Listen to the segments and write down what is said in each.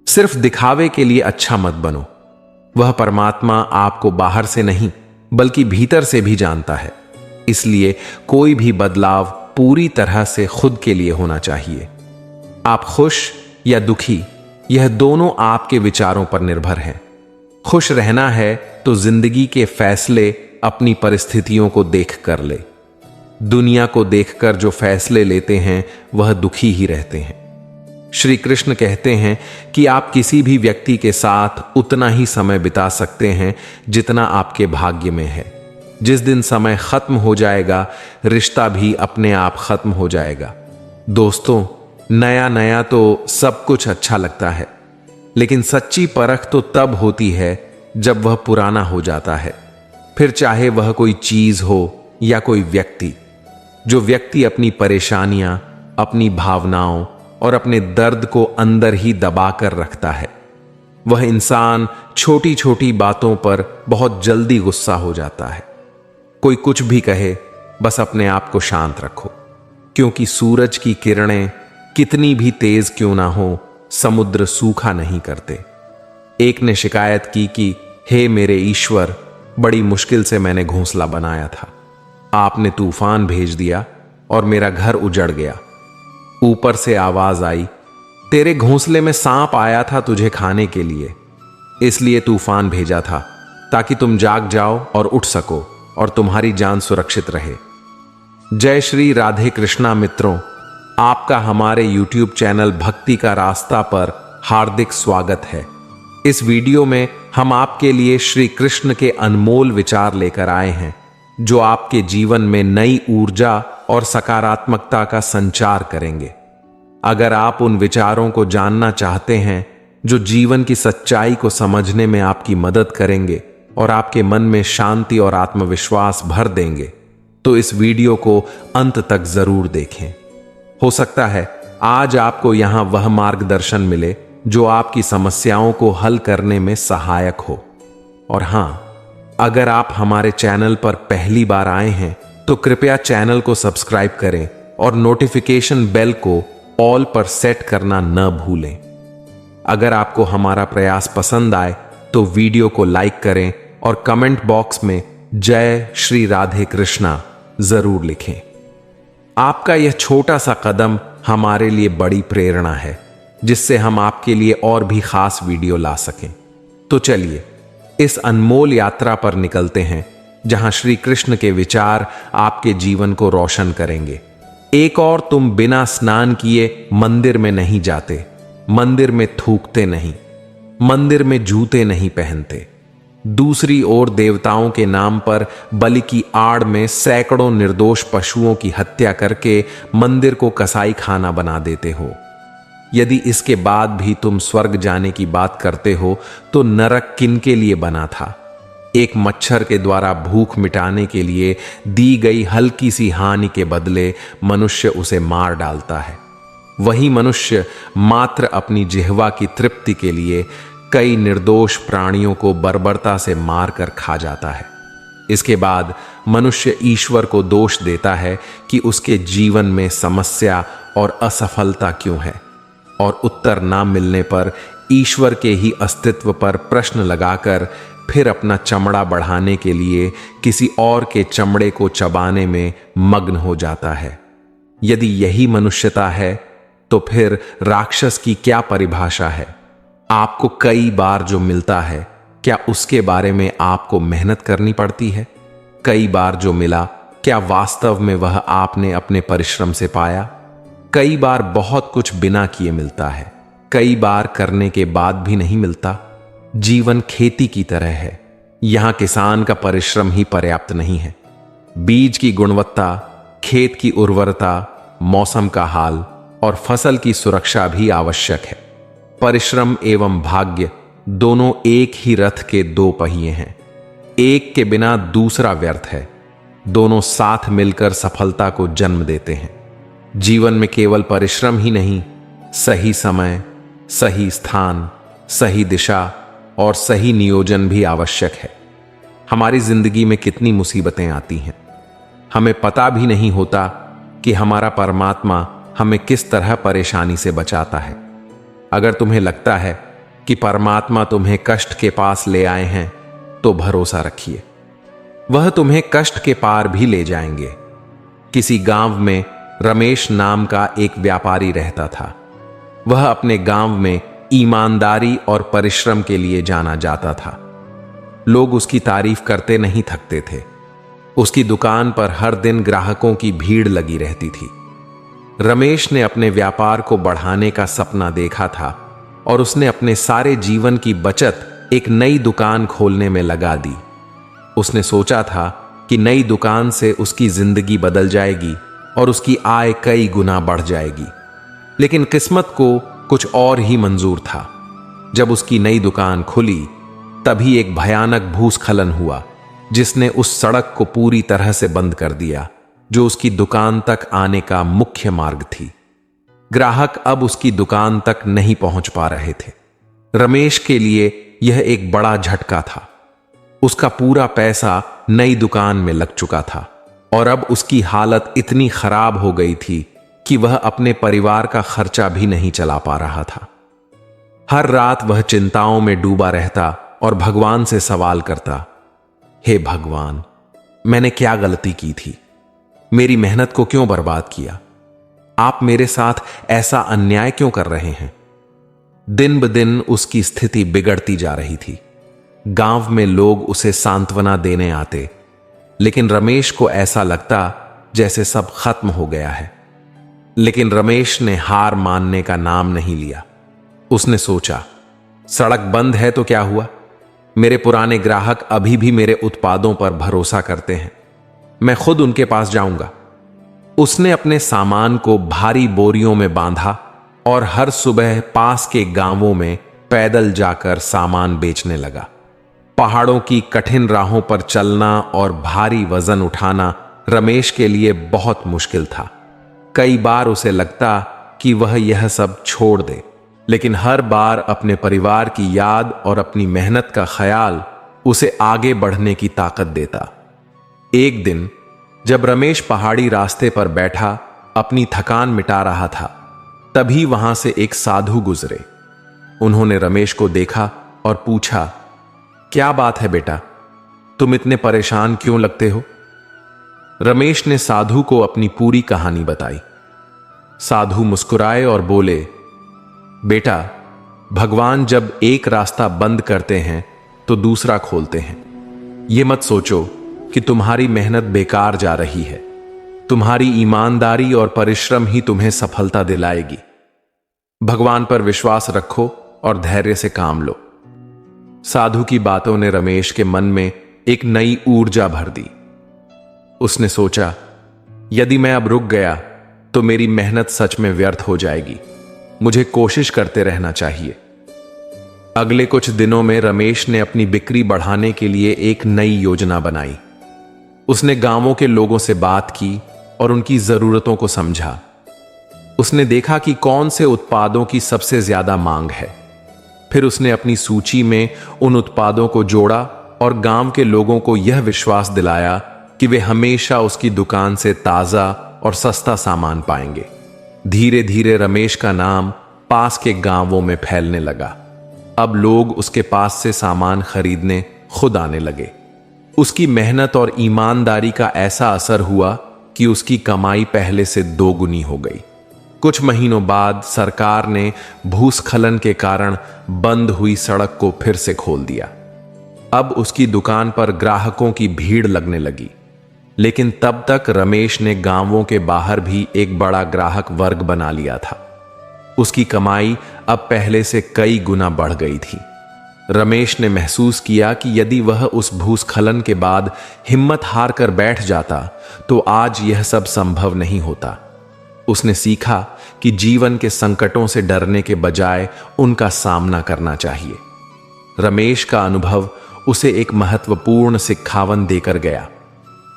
सिर्फ दिखावे के लिए अच्छा मत बनो। वह परमात्मा आपको बाहर से नहीं बल्कि भीतर से भी जानता है। इसलिए कोई भी बदलाव पूरी तरह से खुद के लिए होना चाहिए। आप खुश या दुखी, यह दोनों आपके विचारों पर निर्भर है। खुश रहना है तो जिंदगी के फैसले अपनी परिस्थितियों को देख कर ले। दुनिया को देखकर जो फैसले लेते हैं वह दुखी ही रहते हैं। श्री कृष्ण कहते हैं कि आप किसी भी व्यक्ति के साथ उतना ही समय बिता सकते हैं जितना आपके भाग्य में है। जिस दिन समय खत्म हो जाएगा, रिश्ता भी अपने आप खत्म हो जाएगा। दोस्तों, नया नया तो सब कुछ अच्छा लगता है, लेकिन सच्ची परख तो तब होती है जब वह पुराना हो जाता है। फिर चाहे वह कोई चीज हो या कोई व्यक्ति। जो व्यक्ति अपनी परेशानियां, अपनी भावनाओं और अपने दर्द को अंदर ही दबा कर रखता है, वह इंसान छोटी छोटी बातों पर बहुत जल्दी गुस्सा हो जाता है। कोई कुछ भी कहे, बस अपने आप को शांत रखो, क्योंकि सूरज की किरणें कितनी भी तेज क्यों ना हो, समुद्र सूखा नहीं करते। एक ने शिकायत की कि हे मेरे ईश्वर, बड़ी मुश्किल से मैंने घोंसला बनाया था, आपने तूफान भेज दिया और मेरा घर उजड़ गया। ऊपर से आवाज आई, तेरे घोंसले में सांप आया था तुझे खाने के लिए, इसलिए तूफान भेजा था ताकि तुम जाग जाओ और उठ सको और तुम्हारी जान सुरक्षित रहे। जय श्री राधे कृष्णा मित्रों, आपका हमारे YouTube चैनल भक्ति का रास्ता पर हार्दिक स्वागत है। इस वीडियो में हम आपके लिए श्री कृष्ण के अनमोल विचार लेकर आए हैं, जो आपके जीवन में नई ऊर्जा और सकारात्मकता का संचार करेंगे। अगर आप उन विचारों को जानना चाहते हैं जो जीवन की सच्चाई को समझने में आपकी मदद करेंगे और आपके मन में शांति और आत्मविश्वास भर देंगे, तो इस वीडियो को अंत तक जरूर देखें। हो सकता है आज आपको यहां वह मार्गदर्शन मिले जो आपकी समस्याओं को हल करने में सहायक हो। और हां, अगर आप हमारे चैनल पर पहली बार आए हैं तो कृपया चैनल को सब्सक्राइब करें और नोटिफिकेशन बेल को ऑल पर सेट करना न भूलें। अगर आपको हमारा प्रयास पसंद आए तो वीडियो को लाइक करें और कमेंट बॉक्स में जय श्री राधे कृष्णा जरूर लिखें। आपका यह छोटा सा कदम हमारे लिए बड़ी प्रेरणा है, जिससे हम आपके लिए और भी खास वीडियो ला सकें। तो चलिए इस अनमोल यात्रा पर निकलते हैं, जहां श्री कृष्ण के विचार आपके जीवन को रोशन करेंगे। एक और, तुम बिना स्नान किए मंदिर में नहीं जाते, मंदिर में थूकते नहीं, मंदिर में जूते नहीं पहनते। दूसरी ओर, देवताओं के नाम पर बलि की आड़ में सैकड़ों निर्दोष पशुओं की हत्या करके मंदिर को कसाई खाना बना देते हो। यदि इसके बाद भी तुम स्वर्ग जाने की बात करते हो तो नरक किनके लिए बना था? एक मच्छर के द्वारा भूख मिटाने के लिए दी गई हल्की सी हानि के बदले मनुष्य उसे मार डालता है। वही मनुष्य मात्र अपनी जिह्वा की तृप्ति के लिए कई निर्दोष प्राणियों को बर्बरता से मारकर खा जाता है। इसके बाद मनुष्य ईश्वर को दोष देता है कि उसके जीवन में समस्या और असफलता क्यों है, और उत्तर ना मिलने पर ईश्वर के ही अस्तित्व पर प्रश्न लगाकर फिर अपना चमड़ा बढ़ाने के लिए किसी और के चमड़े को चबाने में मग्न हो जाता है। यदि यही मनुष्यता है तो फिर राक्षस की क्या परिभाषा है? आपको कई बार जो मिलता है, क्या उसके बारे में आपको मेहनत करनी पड़ती है? कई बार जो मिला, क्या वास्तव में वह आपने अपने परिश्रम से पाया? कई बार बहुत कुछ बिना किए मिलता है, कई बार करने के बाद भी नहीं मिलता। जीवन खेती की तरह है, यहां किसान का परिश्रम ही पर्याप्त नहीं है। बीज की गुणवत्ता, खेत की उर्वरता, मौसम का हाल और फसल की सुरक्षा भी आवश्यक है। परिश्रम एवं भाग्य दोनों एक ही रथ के दो पहिए हैं, एक के बिना दूसरा व्यर्थ है। दोनों साथ मिलकर सफलता को जन्म देते हैं। जीवन में केवल परिश्रम ही नहीं, सही समय, सही स्थान, सही दिशा और सही नियोजन भी आवश्यक है। हमारी जिंदगी में कितनी मुसीबतें आती हैं, हमें पता भी नहीं होता कि हमारा परमात्मा हमें किस तरह परेशानी से बचाता है। अगर तुम्हें लगता है कि परमात्मा तुम्हें कष्ट के पास ले आए हैं तो भरोसा रखिए, वह तुम्हें कष्ट के पार भी ले जाएंगे। किसी गांव में रमेश नाम का एक व्यापारी रहता था। वह अपने गांव में ईमानदारी और परिश्रम के लिए जाना जाता था। लोग उसकी तारीफ करते नहीं थकते थे। उसकी दुकान पर हर दिन ग्राहकों की भीड़ लगी रहती थी। रमेश ने अपने व्यापार को बढ़ाने का सपना देखा था और उसने अपने सारे जीवन की बचत एक नई दुकान खोलने में लगा दी। उसने सोचा था कि नई दुकान से उसकी जिंदगी बदल जाएगी और उसकी आय कई गुना बढ़ जाएगी। लेकिन किस्मत को कुछ और ही मंजूर था। जब उसकी नई दुकान खुली तभी एक भयानक भूस्खलन हुआ जिसने उस सड़क को पूरी तरह से बंद कर दिया जो उसकी दुकान तक आने का मुख्य मार्ग थी। ग्राहक अब उसकी दुकान तक नहीं पहुंच पा रहे थे। रमेश के लिए यह एक बड़ा झटका था। उसका पूरा पैसा नई दुकान में लग चुका था और अब उसकी हालत इतनी खराब हो गई थी कि वह अपने परिवार का खर्चा भी नहीं चला पा रहा था। हर रात वह चिंताओं में डूबा रहता और भगवान से सवाल करता, हे भगवान, मैंने क्या गलती की थी? मेरी मेहनत को क्यों बर्बाद किया? आप मेरे साथ ऐसा अन्याय क्यों कर रहे हैं? दिन ब दिन उसकी स्थिति बिगड़ती जा रही थी। गांव में लोग उसे सांत्वना देने आते, लेकिन रमेश को ऐसा लगता जैसे सब खत्म हो गया है। लेकिन रमेश ने हार मानने का नाम नहीं लिया। उसने सोचा, सड़क बंद है तो क्या हुआ? मेरे पुराने ग्राहक अभी भी मेरे उत्पादों पर भरोसा करते हैं। मैं खुद उनके पास जाऊंगा। उसने अपने सामान को भारी बोरियों में बांधा और हर सुबह पास के गांवों में पैदल जाकर सामान बेचने लगा। पहाड़ों की कठिन राहों पर चलना और भारी वजन उठाना रमेश के लिए बहुत मुश्किल था। कई बार उसे लगता कि वह यह सब छोड़ दे, लेकिन हर बार अपने परिवार की याद और अपनी मेहनत का ख्याल उसे आगे बढ़ने की ताकत देता। एक दिन जब रमेश पहाड़ी रास्ते पर बैठा अपनी थकान मिटा रहा था, तभी वहां से एक साधु गुजरे। उन्होंने रमेश को देखा और पूछा, क्या बात है बेटा, तुम इतने परेशान क्यों लगते हो? रमेश ने साधु को अपनी पूरी कहानी बताई। साधु मुस्कुराए और बोले, बेटा, भगवान जब एक रास्ता बंद करते हैं तो दूसरा खोलते हैं। यह मत सोचो कि तुम्हारी मेहनत बेकार जा रही है। तुम्हारी ईमानदारी और परिश्रम ही तुम्हें सफलता दिलाएगी। भगवान पर विश्वास रखो और धैर्य से काम लो। साधु की बातों ने रमेश के मन में एक नई ऊर्जा भर दी। उसने सोचा, यदि मैं अब रुक गया तो मेरी मेहनत सच में व्यर्थ हो जाएगी। मुझे कोशिश करते रहना चाहिए। अगले कुछ दिनों में रमेश ने अपनी बिक्री बढ़ाने के लिए एक नई योजना बनाई। उसने गांवों के लोगों से बात की और उनकी जरूरतों को समझा। उसने देखा कि कौन से उत्पादों की सबसे ज्यादा मांग है। फिर उसने अपनी सूची में उन उत्पादों को जोड़ा और गांव के लोगों को यह विश्वास दिलाया कि वे हमेशा उसकी दुकान से ताजा और सस्ता सामान पाएंगे। धीरे धीरे रमेश का नाम पास के गांवों में फैलने लगा। अब लोग उसके पास से सामान खरीदने खुद आने लगे। उसकी मेहनत और ईमानदारी का ऐसा असर हुआ कि उसकी कमाई पहले से दोगुनी हो गई। कुछ महीनों बाद सरकार ने भूस्खलन के कारण बंद हुई सड़क को फिर से खोल दिया। अब उसकी दुकान पर ग्राहकों की भीड़ लगने लगी। लेकिन तब तक रमेश ने गांवों के बाहर भी एक बड़ा ग्राहक वर्ग बना लिया था। उसकी कमाई अब पहले से कई गुना बढ़ गई थी। रमेश ने महसूस किया कि यदि वह उस भूस्खलन के बाद हिम्मत हार कर बैठ जाता तो आज यह सब संभव नहीं होता। उसने सीखा कि जीवन के संकटों से डरने के बजाय उनका सामना करना चाहिए। रमेश का अनुभव उसे एक महत्वपूर्ण सिखावन देकर गया।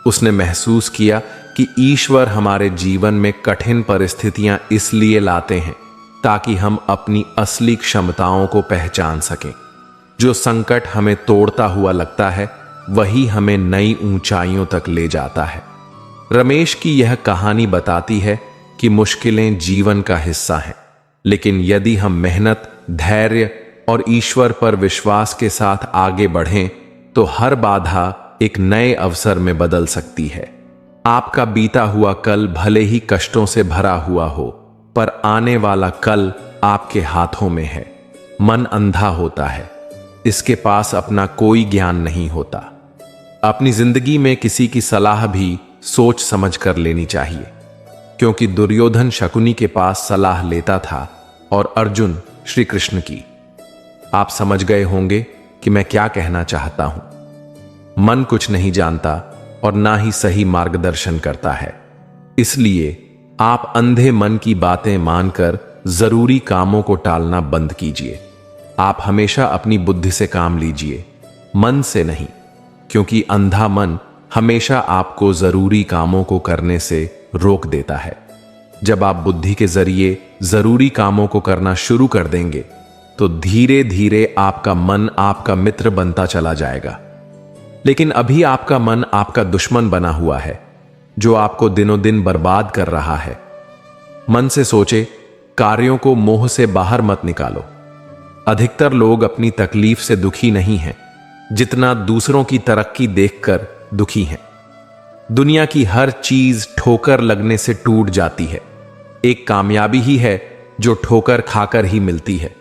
उसने महसूस किया कि ईश्वर हमारे जीवन में कठिन परिस्थितियां इसलिए लाते हैं ताकि हम अपनी असली क्षमताओं को पहचान सकें। जो संकट हमें तोड़ता हुआ लगता है वही हमें नई ऊंचाइयों तक ले जाता है। रमेश की यह कहानी बताती है कि मुश्किलें जीवन का हिस्सा हैं, लेकिन यदि हम मेहनत, धैर्य और ईश्वर पर विश्वास के साथ आगे बढ़ें तो हर बाधा एक नए अवसर में बदल सकती है। आपका बीता हुआ कल भले ही कष्टों से भरा हुआ हो, पर आने वाला कल आपके हाथों में है। मन अंधा होता है, इसके पास अपना कोई ज्ञान नहीं होता। अपनी जिंदगी में किसी की सलाह भी सोच समझ कर लेनी चाहिए, क्योंकि दुर्योधन शकुनी के पास सलाह लेता था और अर्जुन श्री कृष्ण की। आप समझ गए होंगे कि मैं क्या कहना चाहता हूं। मन कुछ नहीं जानता और ना ही सही मार्गदर्शन करता है, इसलिए आप अंधे मन की बातें मानकर जरूरी कामों को टालना बंद कीजिए। आप हमेशा अपनी बुद्धि से काम लीजिए, मन से नहीं, क्योंकि अंधा मन हमेशा आपको जरूरी कामों को करने से रोक देता है। जब आप बुद्धि के जरिए जरूरी कामों को करना शुरू कर देंगे तो धीरे धीरे आपका मन आपका मित्र बनता चला जाएगा। लेकिन अभी आपका मन आपका दुश्मन बना हुआ है, जो आपको दिनों दिन बर्बाद कर रहा है। मन से सोचे, कार्यों को मोह से बाहर मत निकालो। अधिकतर लोग अपनी तकलीफ से दुखी नहीं हैं, जितना दूसरों की तरक्की देखकर दुखी हैं। दुनिया की हर चीज ठोकर लगने से टूट जाती है, एक कामयाबी ही है जो ठोकर खाकर ही मिलती है।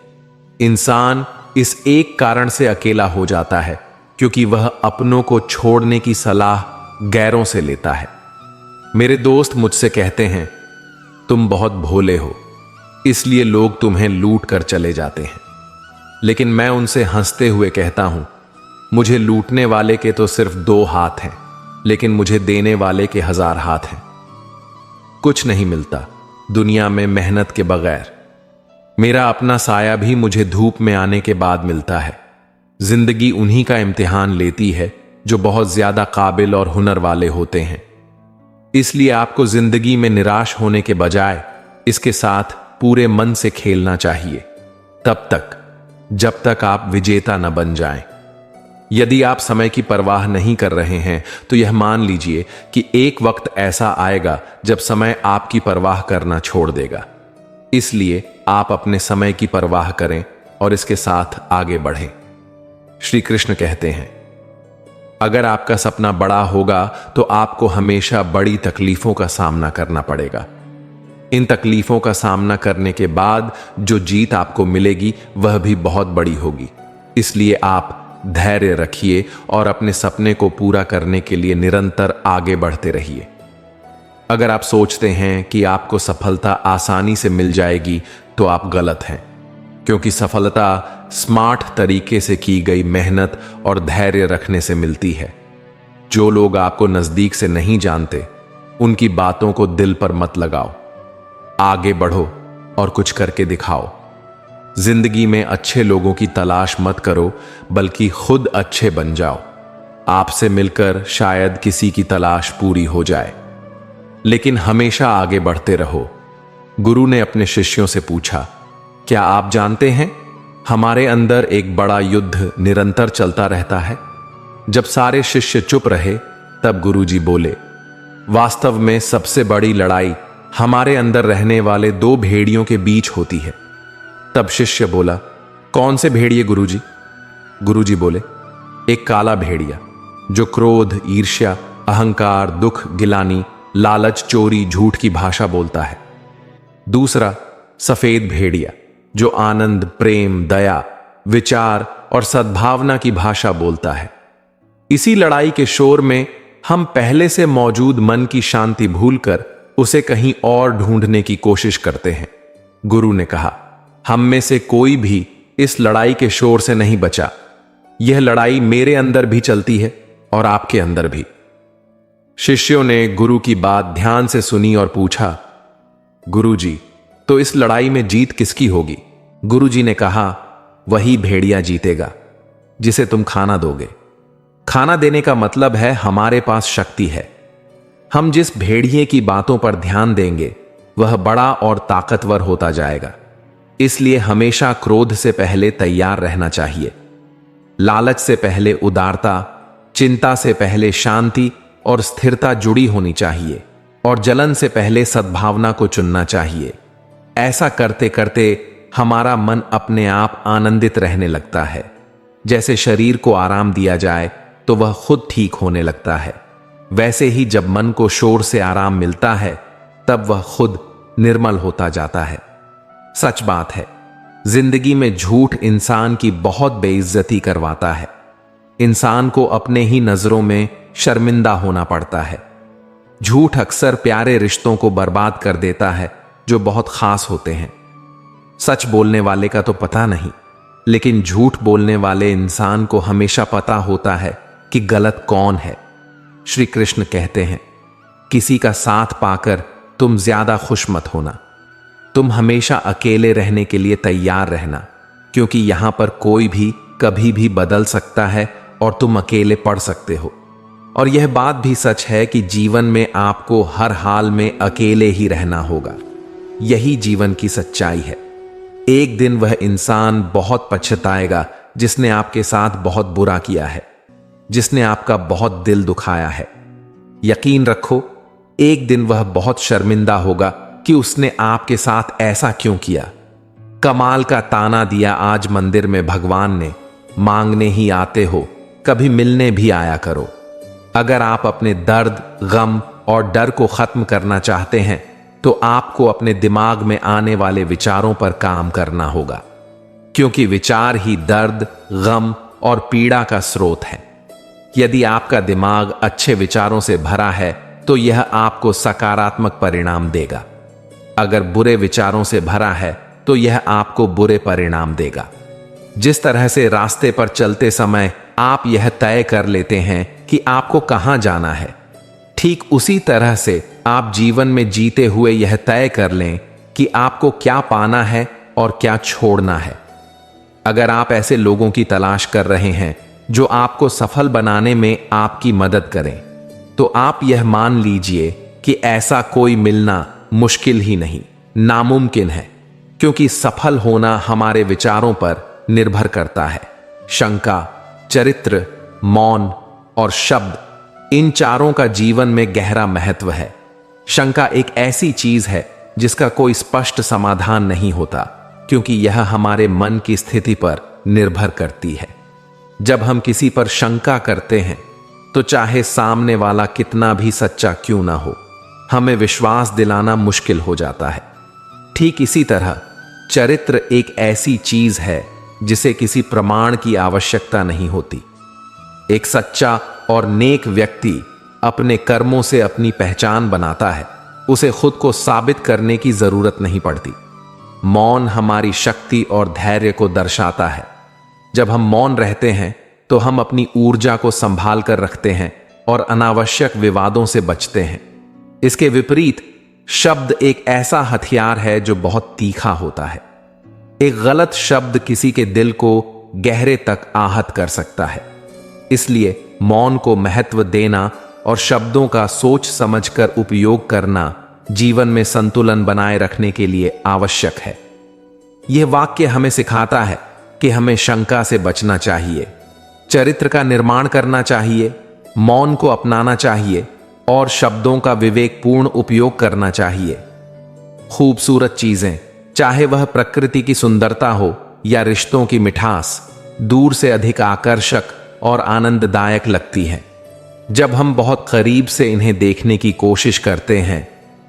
इंसान इस एक कारण से अकेला हो जाता है क्योंकि वह अपनों को छोड़ने की सलाह गैरों से लेता है। मेरे दोस्त मुझसे कहते हैं, तुम बहुत भोले हो, इसलिए लोग तुम्हें लूट कर चले जाते हैं। लेकिन मैं उनसे हंसते हुए कहता हूं, मुझे लूटने वाले के तो सिर्फ 2 हाथ हैं, लेकिन मुझे देने वाले के 1000 हाथ हैं। कुछ नहीं मिलता दुनिया में मेहनत के बगैर। मेरा अपना साया भी मुझे धूप में आने के बाद मिलता है। जिंदगी उन्हीं का इम्तिहान लेती है जो बहुत ज्यादा काबिल और हुनर वाले होते हैं। इसलिए आपको जिंदगी में निराश होने के बजाय इसके साथ पूरे मन से खेलना चाहिए, तब तक जब तक आप विजेता न बन जाएं। यदि आप समय की परवाह नहीं कर रहे हैं तो यह मान लीजिए कि एक वक्त ऐसा आएगा जब समय आपकी परवाह करना छोड़ देगा। इसलिए आप अपने समय की परवाह करें और इसके साथ आगे बढ़ें। श्री कृष्ण कहते हैं, अगर आपका सपना बड़ा होगा तो आपको हमेशा बड़ी तकलीफों का सामना करना पड़ेगा। इन तकलीफों का सामना करने के बाद जो जीत आपको मिलेगी वह भी बहुत बड़ी होगी। इसलिए आप धैर्य रखिए और अपने सपने को पूरा करने के लिए निरंतर आगे बढ़ते रहिए। अगर आप सोचते हैं कि आपको सफलता आसानी से मिल जाएगी तो आप गलत हैं, क्योंकि सफलता स्मार्ट तरीके से की गई मेहनत और धैर्य रखने से मिलती है। जो लोग आपको नजदीक से नहीं जानते, उनकी बातों को दिल पर मत लगाओ। आगे बढ़ो और कुछ करके दिखाओ। जिंदगी में अच्छे लोगों की तलाश मत करो, बल्कि खुद अच्छे बन जाओ। आपसे मिलकर शायद किसी की तलाश पूरी हो जाए, लेकिन हमेशा आगे बढ़ते रहो। गुरु ने अपने शिष्यों से पूछा, क्या आप जानते हैं हमारे अंदर एक बड़ा युद्ध निरंतर चलता रहता है? जब सारे शिष्य चुप रहे तब गुरुजी बोले, वास्तव में सबसे बड़ी लड़ाई हमारे अंदर रहने वाले 2 भेड़ियों के बीच होती है। तब शिष्य बोला, कौन से भेड़िए गुरुजी? गुरुजी बोले, एक काला भेड़िया जो क्रोध, ईर्ष्या, अहंकार, दुख, गिलानी, लालच, चोरी, झूठ की भाषा बोलता है। दूसरा सफेद भेड़िया जो आनंद, प्रेम, दया, विचार और सद्भावना की भाषा बोलता है। इसी लड़ाई के शोर में हम पहले से मौजूद मन की शांति भूलकर उसे कहीं और ढूंढने की कोशिश करते हैं। गुरु ने कहा, हम में से कोई भी इस लड़ाई के शोर से नहीं बचा। यह लड़ाई मेरे अंदर भी चलती है और आपके अंदर भी। शिष्यों ने गुरु की बात ध्यान से सुनी और पूछा, गुरुजी, तो इस लड़ाई में जीत किसकी होगी? गुरुजी ने कहा, वही भेड़िया जीतेगा जिसे तुम खाना दोगे। खाना देने का मतलब है हमारे पास शक्ति है। हम जिस भेड़िए की बातों पर ध्यान देंगे वह बड़ा और ताकतवर होता जाएगा। इसलिए हमेशा क्रोध से पहले तैयार रहना चाहिए, लालच से पहले उदारता, चिंता से पहले शांति और स्थिरता जुड़ी होनी चाहिए, और जलन से पहले सद्भावना को चुनना चाहिए। ऐसा करते करते हमारा मन अपने आप आनंदित रहने लगता है। जैसे शरीर को आराम दिया जाए तो वह खुद ठीक होने लगता है, वैसे ही जब मन को शोर से आराम मिलता है तब वह खुद निर्मल होता जाता है। सच बात है, जिंदगी में झूठ इंसान की बहुत बेइज्जती करवाता है। इंसान को अपने ही नजरों में शर्मिंदा होना पड़ता है। झूठ अक्सर प्यारे रिश्तों को बर्बाद कर देता है जो बहुत खास होते हैं। सच बोलने वाले का तो पता नहीं, लेकिन झूठ बोलने वाले इंसान को हमेशा पता होता है कि गलत कौन है। श्री कृष्ण कहते हैं, किसी का साथ पाकर तुम ज्यादा खुश मत होना। तुम हमेशा अकेले रहने के लिए तैयार रहना, क्योंकि यहां पर कोई भी कभी भी बदल सकता है और तुम अकेले पड़ सकते हो। और यह बात भी सच है कि जीवन में आपको हर हाल में अकेले ही रहना होगा। यही जीवन की सच्चाई है। एक दिन वह इंसान बहुत पछताएगा जिसने आपके साथ बहुत बुरा किया है, जिसने आपका बहुत दिल दुखाया है। यकीन रखो, एक दिन वह बहुत शर्मिंदा होगा कि उसने आपके साथ ऐसा क्यों किया। कमाल का ताना दिया आज मंदिर में भगवान ने, मांगने ही आते हो, कभी मिलने भी आया करो। अगर आप अपने दर्द, गम और डर को खत्म करना चाहते हैं तो आपको अपने दिमाग में आने वाले विचारों पर काम करना होगा, क्योंकि विचार ही दर्द, गम और पीड़ा का स्रोत है। यदि आपका दिमाग अच्छे विचारों से भरा है तो यह आपको सकारात्मक परिणाम देगा। अगर बुरे विचारों से भरा है तो यह आपको बुरे परिणाम देगा। जिस तरह से रास्ते पर चलते समय आप यह तय कर लेते हैं कि आपको कहां जाना है, ठीक उसी तरह से आप जीवन में जीते हुए यह तय कर लें कि आपको क्या पाना है और क्या छोड़ना है। अगर आप ऐसे लोगों की तलाश कर रहे हैं जो आपको सफल बनाने में आपकी मदद करें, तो आप यह मान लीजिए कि ऐसा कोई मिलना मुश्किल ही नहीं, नामुमकिन है, क्योंकि सफल होना हमारे विचारों पर निर्भर करता है। शंका, चरित्र, मौन और शब्द, इन चारों का जीवन में गहरा महत्व है। शंका एक ऐसी चीज है जिसका कोई स्पष्ट समाधान नहीं होता, क्योंकि यह हमारे मन की स्थिति पर निर्भर करती है। जब हम किसी पर शंका करते हैं तो चाहे सामने वाला कितना भी सच्चा क्यों ना हो, हमें विश्वास दिलाना मुश्किल हो जाता है। ठीक इसी तरह चरित्र एक ऐसी चीज है जिसे किसी प्रमाण की आवश्यकता नहीं होती। एक सच्चा और नेक व्यक्ति अपने कर्मों से अपनी पहचान बनाता है, उसे खुद को साबित करने की जरूरत नहीं पड़ती। मौन हमारी शक्ति और धैर्य को दर्शाता है। जब हम मौन रहते हैं तो हम अपनी ऊर्जा को संभाल कर रखते हैं और अनावश्यक विवादों से बचते हैं। इसके विपरीत शब्द एक ऐसा हथियार है जो बहुत तीखा होता है। एक गलत शब्द किसी के दिल को गहरे तक आहत कर सकता है। इसलिए मौन को महत्व देना और शब्दों का सोच समझकर उपयोग करना जीवन में संतुलन बनाए रखने के लिए आवश्यक है। यह वाक्य हमें सिखाता है कि हमें शंका से बचना चाहिए, चरित्र का निर्माण करना चाहिए, मौन को अपनाना चाहिए और शब्दों का विवेकपूर्ण उपयोग करना चाहिए। खूबसूरत चीजें, चाहे वह प्रकृति की सुंदरता हो या रिश्तों की मिठास, दूर से अधिक आकर्षक और आनंददायक लगती हैं। जब हम बहुत करीब से इन्हें देखने की कोशिश करते हैं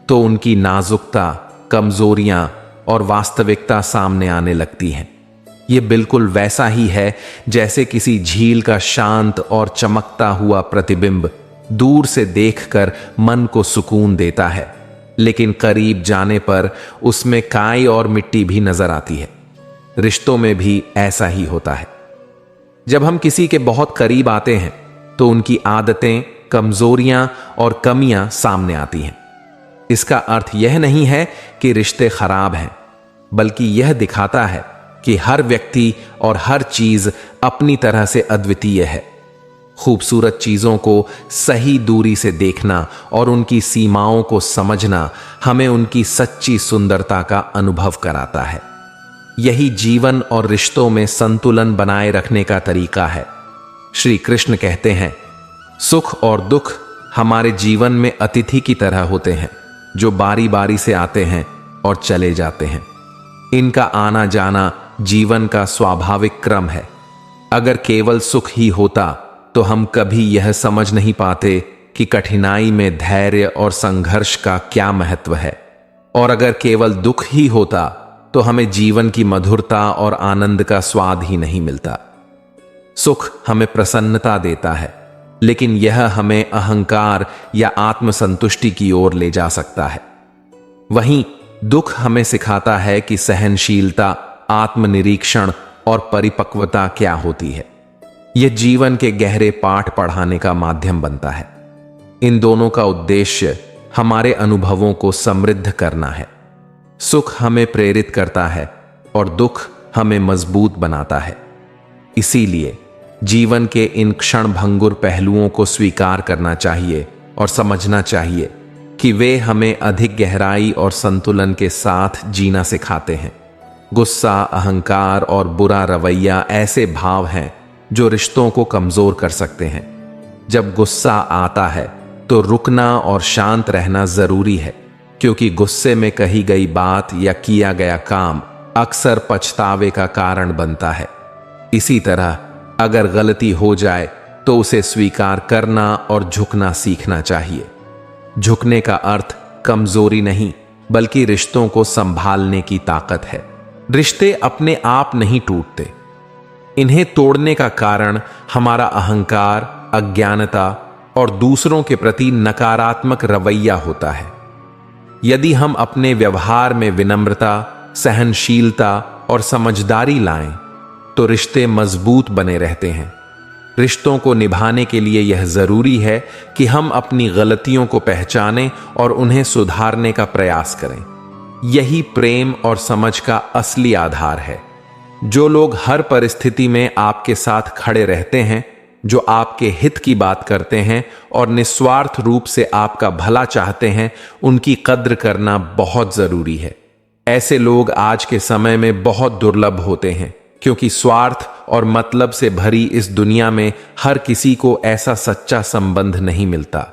तो उनकी नाजुकता, कमजोरियां और वास्तविकता सामने आने लगती हैं। यह बिल्कुल वैसा ही है जैसे किसी झील का शांत और चमकता हुआ प्रतिबिंब दूर से देखकर मन को सुकून देता है, लेकिन करीब जाने पर उसमें काई और मिट्टी भी नजर आती है। रिश्तों में भी ऐसा ही होता है। जब हम किसी के बहुत करीब आते हैं तो उनकी आदतें, कमजोरियां और कमियां सामने आती हैं। इसका अर्थ यह नहीं है कि रिश्ते खराब हैं, बल्कि यह दिखाता है कि हर व्यक्ति और हर चीज अपनी तरह से अद्वितीय है। खूबसूरत चीजों को सही दूरी से देखना और उनकी सीमाओं को समझना हमें उनकी सच्ची सुंदरता का अनुभव कराता है। यही जीवन और रिश्तों में संतुलन बनाए रखने का तरीका है। श्री कृष्ण कहते हैं, सुख और दुख हमारे जीवन में अतिथि की तरह होते हैं, जो बारी बारी से आते हैं और चले जाते हैं। इनका आना जाना जीवन का स्वाभाविक क्रम है। अगर केवल सुख ही होता तो हम कभी यह समझ नहीं पाते कि कठिनाई में धैर्य और संघर्ष का क्या महत्व है। और अगर केवल दुख ही होता तो हमें जीवन की मधुरता और आनंद का स्वाद ही नहीं मिलता। सुख हमें प्रसन्नता देता है, लेकिन यह हमें अहंकार या आत्मसंतुष्टि की ओर ले जा सकता है। वहीं दुख हमें सिखाता है कि सहनशीलता, आत्मनिरीक्षण और परिपक्वता क्या होती है। यह जीवन के गहरे पाठ पढ़ाने का माध्यम बनता है। इन दोनों का उद्देश्य हमारे अनुभवों को समृद्ध करना है। सुख हमें प्रेरित करता है और दुख हमें मजबूत बनाता है। इसीलिए जीवन के इन क्षणभंगुर पहलुओं को स्वीकार करना चाहिए और समझना चाहिए कि वे हमें अधिक गहराई और संतुलन के साथ जीना सिखाते हैं। गुस्सा, अहंकार और बुरा रवैया ऐसे भाव हैं जो रिश्तों को कमजोर कर सकते हैं। जब गुस्सा आता है तो रुकना और शांत रहना जरूरी है, क्योंकि गुस्से में कही गई बात या किया गया काम अक्सर पछतावे का कारण बनता है। इसी तरह अगर गलती हो जाए तो उसे स्वीकार करना और झुकना सीखना चाहिए। झुकने का अर्थ कमजोरी नहीं, बल्कि रिश्तों को संभालने की ताकत है। रिश्ते अपने आप नहीं टूटते, इन्हें तोड़ने का कारण हमारा अहंकार, अज्ञानता और दूसरों के प्रति नकारात्मक रवैया होता है। यदि हम अपने व्यवहार में विनम्रता, सहनशीलता और समझदारी लाएं, तो रिश्ते मजबूत बने रहते हैं। रिश्तों को निभाने के लिए यह जरूरी है कि हम अपनी गलतियों को पहचानें और उन्हें सुधारने का प्रयास करें। यही प्रेम और समझ का असली आधार है। जो लोग हर परिस्थिति में आपके साथ खड़े रहते हैं, जो आपके हित की बात करते हैं और निस्वार्थ रूप से आपका भला चाहते हैं, उनकी कद्र करना बहुत जरूरी है। ऐसे लोग आज के समय में बहुत दुर्लभ होते हैं, क्योंकि स्वार्थ और मतलब से भरी इस दुनिया में हर किसी को ऐसा सच्चा संबंध नहीं मिलता।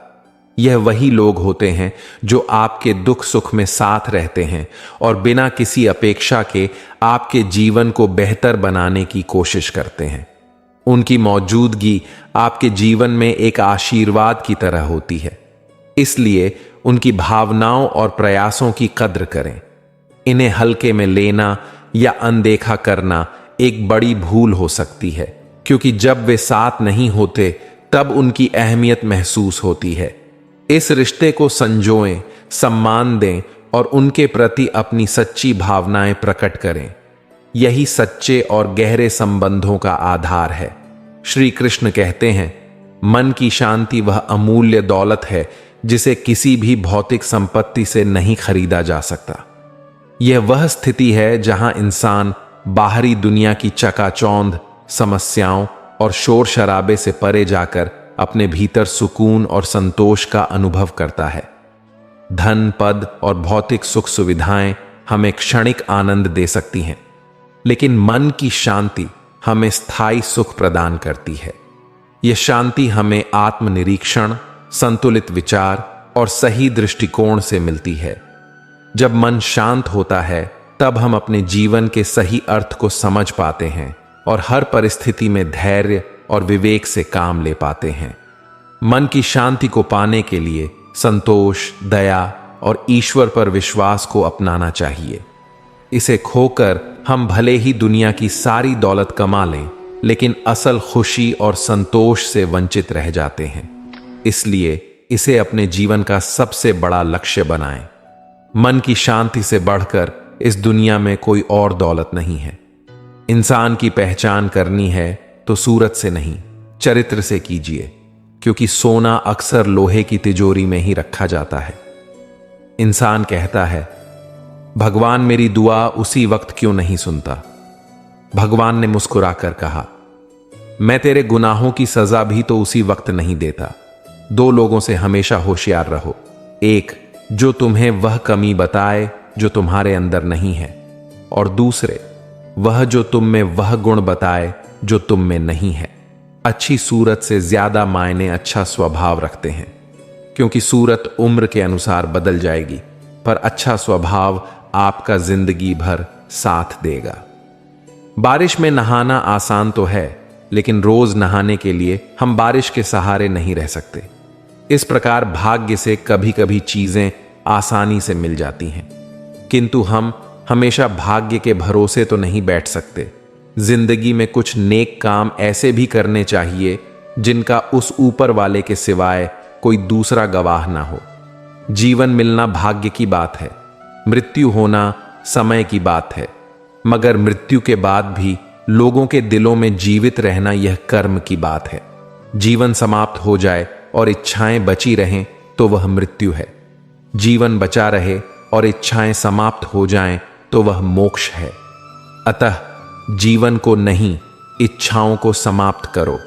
यह वही लोग होते हैं जो आपके दुख सुख में साथ रहते हैं और बिना किसी अपेक्षा के आपके जीवन को बेहतर बनाने की कोशिश करते हैं। उनकी मौजूदगी आपके जीवन में एक आशीर्वाद की तरह होती है। इसलिए उनकी भावनाओं और प्रयासों की कद्र करें। इन्हें हल्के में लेना या अनदेखा करना एक बड़ी भूल हो सकती है, क्योंकि जब वे साथ नहीं होते तब उनकी अहमियत महसूस होती है। इस रिश्ते को संजोएं, सम्मान दें और उनके प्रति अपनी सच्ची भावनाएं प्रकट करें। यही सच्चे और गहरे संबंधों का आधार है। श्री कृष्ण कहते हैं, मन की शांति वह अमूल्य दौलत है जिसे किसी भी भौतिक संपत्ति से नहीं खरीदा जा सकता। यह वह स्थिति है जहां इंसान बाहरी दुनिया की चकाचौंध, समस्याओं और शोर शराबे से परे जाकर अपने भीतर सुकून और संतोष का अनुभव करता है। धन, पद और भौतिक सुख सुविधाएं हमें क्षणिक आनंद दे सकती हैं, लेकिन मन की शांति हमें स्थायी सुख प्रदान करती है। यह शांति हमें आत्मनिरीक्षण, संतुलित विचार और सही दृष्टिकोण से मिलती है। जब मन शांत होता है तब हम अपने जीवन के सही अर्थ को समझ पाते हैं और हर परिस्थिति में धैर्य और विवेक से काम ले पाते हैं। मन की शांति को पाने के लिए संतोष, दया और ईश्वर पर विश्वास को अपनाना चाहिए। इसे खोकर हम भले ही दुनिया की सारी दौलत कमा लें, लेकिन असल खुशी और संतोष से वंचित रह जाते हैं। इसलिए इसे अपने जीवन का सबसे बड़ा लक्ष्य बनाएं। मन की शांति से बढ़कर इस दुनिया में कोई और दौलत नहीं है। इंसान की पहचान करनी है तो सूरत से नहीं, चरित्र से कीजिए, क्योंकि सोना अक्सर लोहे की तिजोरी में ही रखा जाता है। इंसान कहता है, भगवान मेरी दुआ उसी वक्त क्यों नहीं सुनता? भगवान ने मुस्कुराकर कहा, मैं तेरे गुनाहों की सजा भी तो उसी वक्त नहीं देता। दो लोगों से हमेशा होशियार रहो, एक जो तुम्हें वह कमी बताए जो तुम्हारे अंदर नहीं है, और दूसरे वह जो तुम में वह गुण बताए जो तुम में नहीं है। अच्छी सूरत से ज्यादा मायने अच्छा स्वभाव रखते हैं, क्योंकि सूरत उम्र के अनुसार बदल जाएगी, पर अच्छा स्वभाव आपका जिंदगी भर साथ देगा। बारिश में नहाना आसान तो है, लेकिन रोज नहाने के लिए हम बारिश के सहारे नहीं रह सकते। इस प्रकार भाग्य से कभी कभी चीजें आसानी से मिल जाती हैं, किंतु हम हमेशा भाग्य के भरोसे तो नहीं बैठ सकते। जिंदगी में कुछ नेक काम ऐसे भी करने चाहिए जिनका उस ऊपर वाले के सिवाय कोई दूसरा गवाह ना हो। जीवन मिलना भाग्य की बात है, मृत्यु होना समय की बात है, मगर मृत्यु के बाद भी लोगों के दिलों में जीवित रहना यह कर्म की बात है। जीवन समाप्त हो जाए और इच्छाएं बची रहें तो वह मृत्यु है। जीवन बचा रहे और इच्छाएं समाप्त हो जाएं तो वह मोक्ष है। अतः जीवन को नहीं, इच्छाओं को समाप्त करो।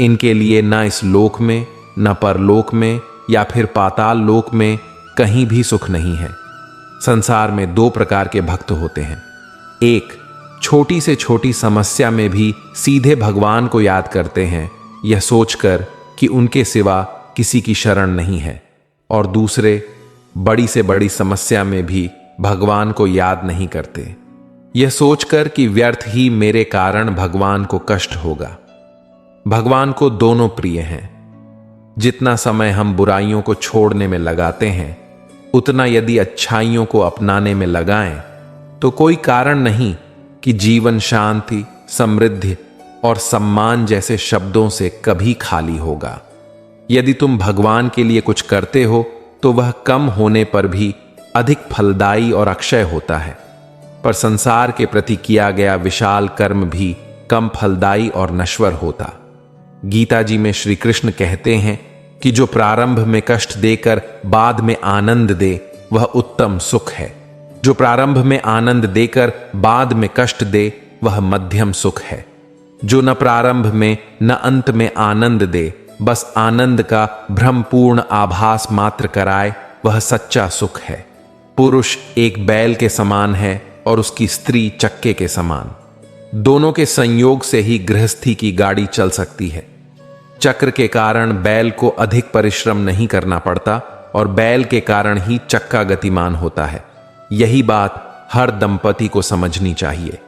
इनके लिए न इस लोक में, न परलोक में या फिर पाताल लोक में कहीं भी सुख नहीं है। संसार में दो प्रकार के भक्त होते हैं। एक, छोटी से छोटी समस्या में भी सीधे भगवान को याद करते हैं, यह सोचकर कि उनके सिवा किसी की शरण नहीं है। और दूसरे, बड़ी से बड़ी समस्या में भी भगवान को याद नहीं करते, यह सोचकर कि व्यर्थ ही मेरे कारण भगवान को कष्ट होगा। भगवान को दोनों प्रिय हैं। जितना समय हम बुराइयों को छोड़ने में लगाते हैं, उतना यदि अच्छाइयों को अपनाने में लगाएं, तो कोई कारण नहीं कि जीवन शांति, समृद्धि और सम्मान जैसे शब्दों से कभी खाली होगा। यदि तुम भगवान के लिए कुछ करते हो तो वह कम होने पर भी अधिक फलदायी और अक्षय होता है, पर संसार के प्रति किया गया विशाल कर्म भी कम फलदायी और नश्वर होता। गीता जी में श्री कृष्ण कहते हैं कि जो प्रारंभ में कष्ट देकर बाद में आनंद दे वह उत्तम सुख है। जो प्रारंभ में आनंद देकर बाद में कष्ट दे वह मध्यम सुख है। जो न प्रारंभ में न अंत में आनंद दे, बस आनंद का भ्रमपूर्ण आभास मात्र कराए, वह सच्चा सुख है। पुरुष एक बैल के समान है और उसकी स्त्री चक्के के समान। दोनों के संयोग से ही गृहस्थी की गाड़ी चल सकती है। चक्र के कारण बैल को अधिक परिश्रम नहीं करना पड़ता और बैल के कारण ही चक्का गतिमान होता है। यही बात हर दंपति को समझनी चाहिए।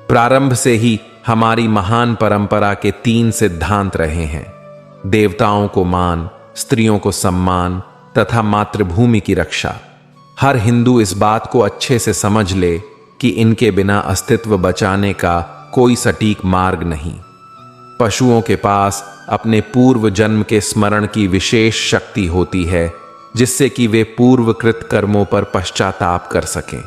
प्रारंभ से ही हमारी महान परंपरा के 3 सिद्धांत रहे हैं: देवताओं को मान, स्त्रियों को सम्मान तथा मातृभूमि की रक्षा। हर हिंदू इस बात को अच्छे से समझ ले कि इनके बिना अस्तित्व बचाने का कोई सटीक मार्ग नहीं। पशुओं के पास अपने पूर्व जन्म के स्मरण की विशेष शक्ति होती है, जिससे कि वे पूर्वकृत कर्मों पर पश्चाताप कर सकें।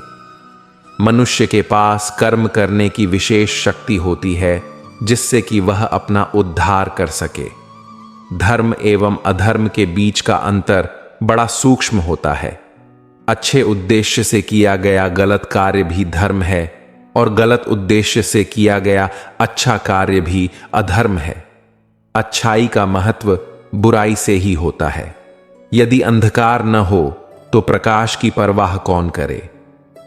मनुष्य के पास कर्म करने की विशेष शक्ति होती है, जिससे कि वह अपना उद्धार कर सके। धर्म एवं अधर्म के बीच का अंतर बड़ा सूक्ष्म होता है। अच्छे उद्देश्य से किया गया गलत कार्य भी धर्म है और गलत उद्देश्य से किया गया अच्छा कार्य भी अधर्म है। अच्छाई का महत्व बुराई से ही होता है। यदि अंधकार न हो तो प्रकाश की परवाह कौन करे।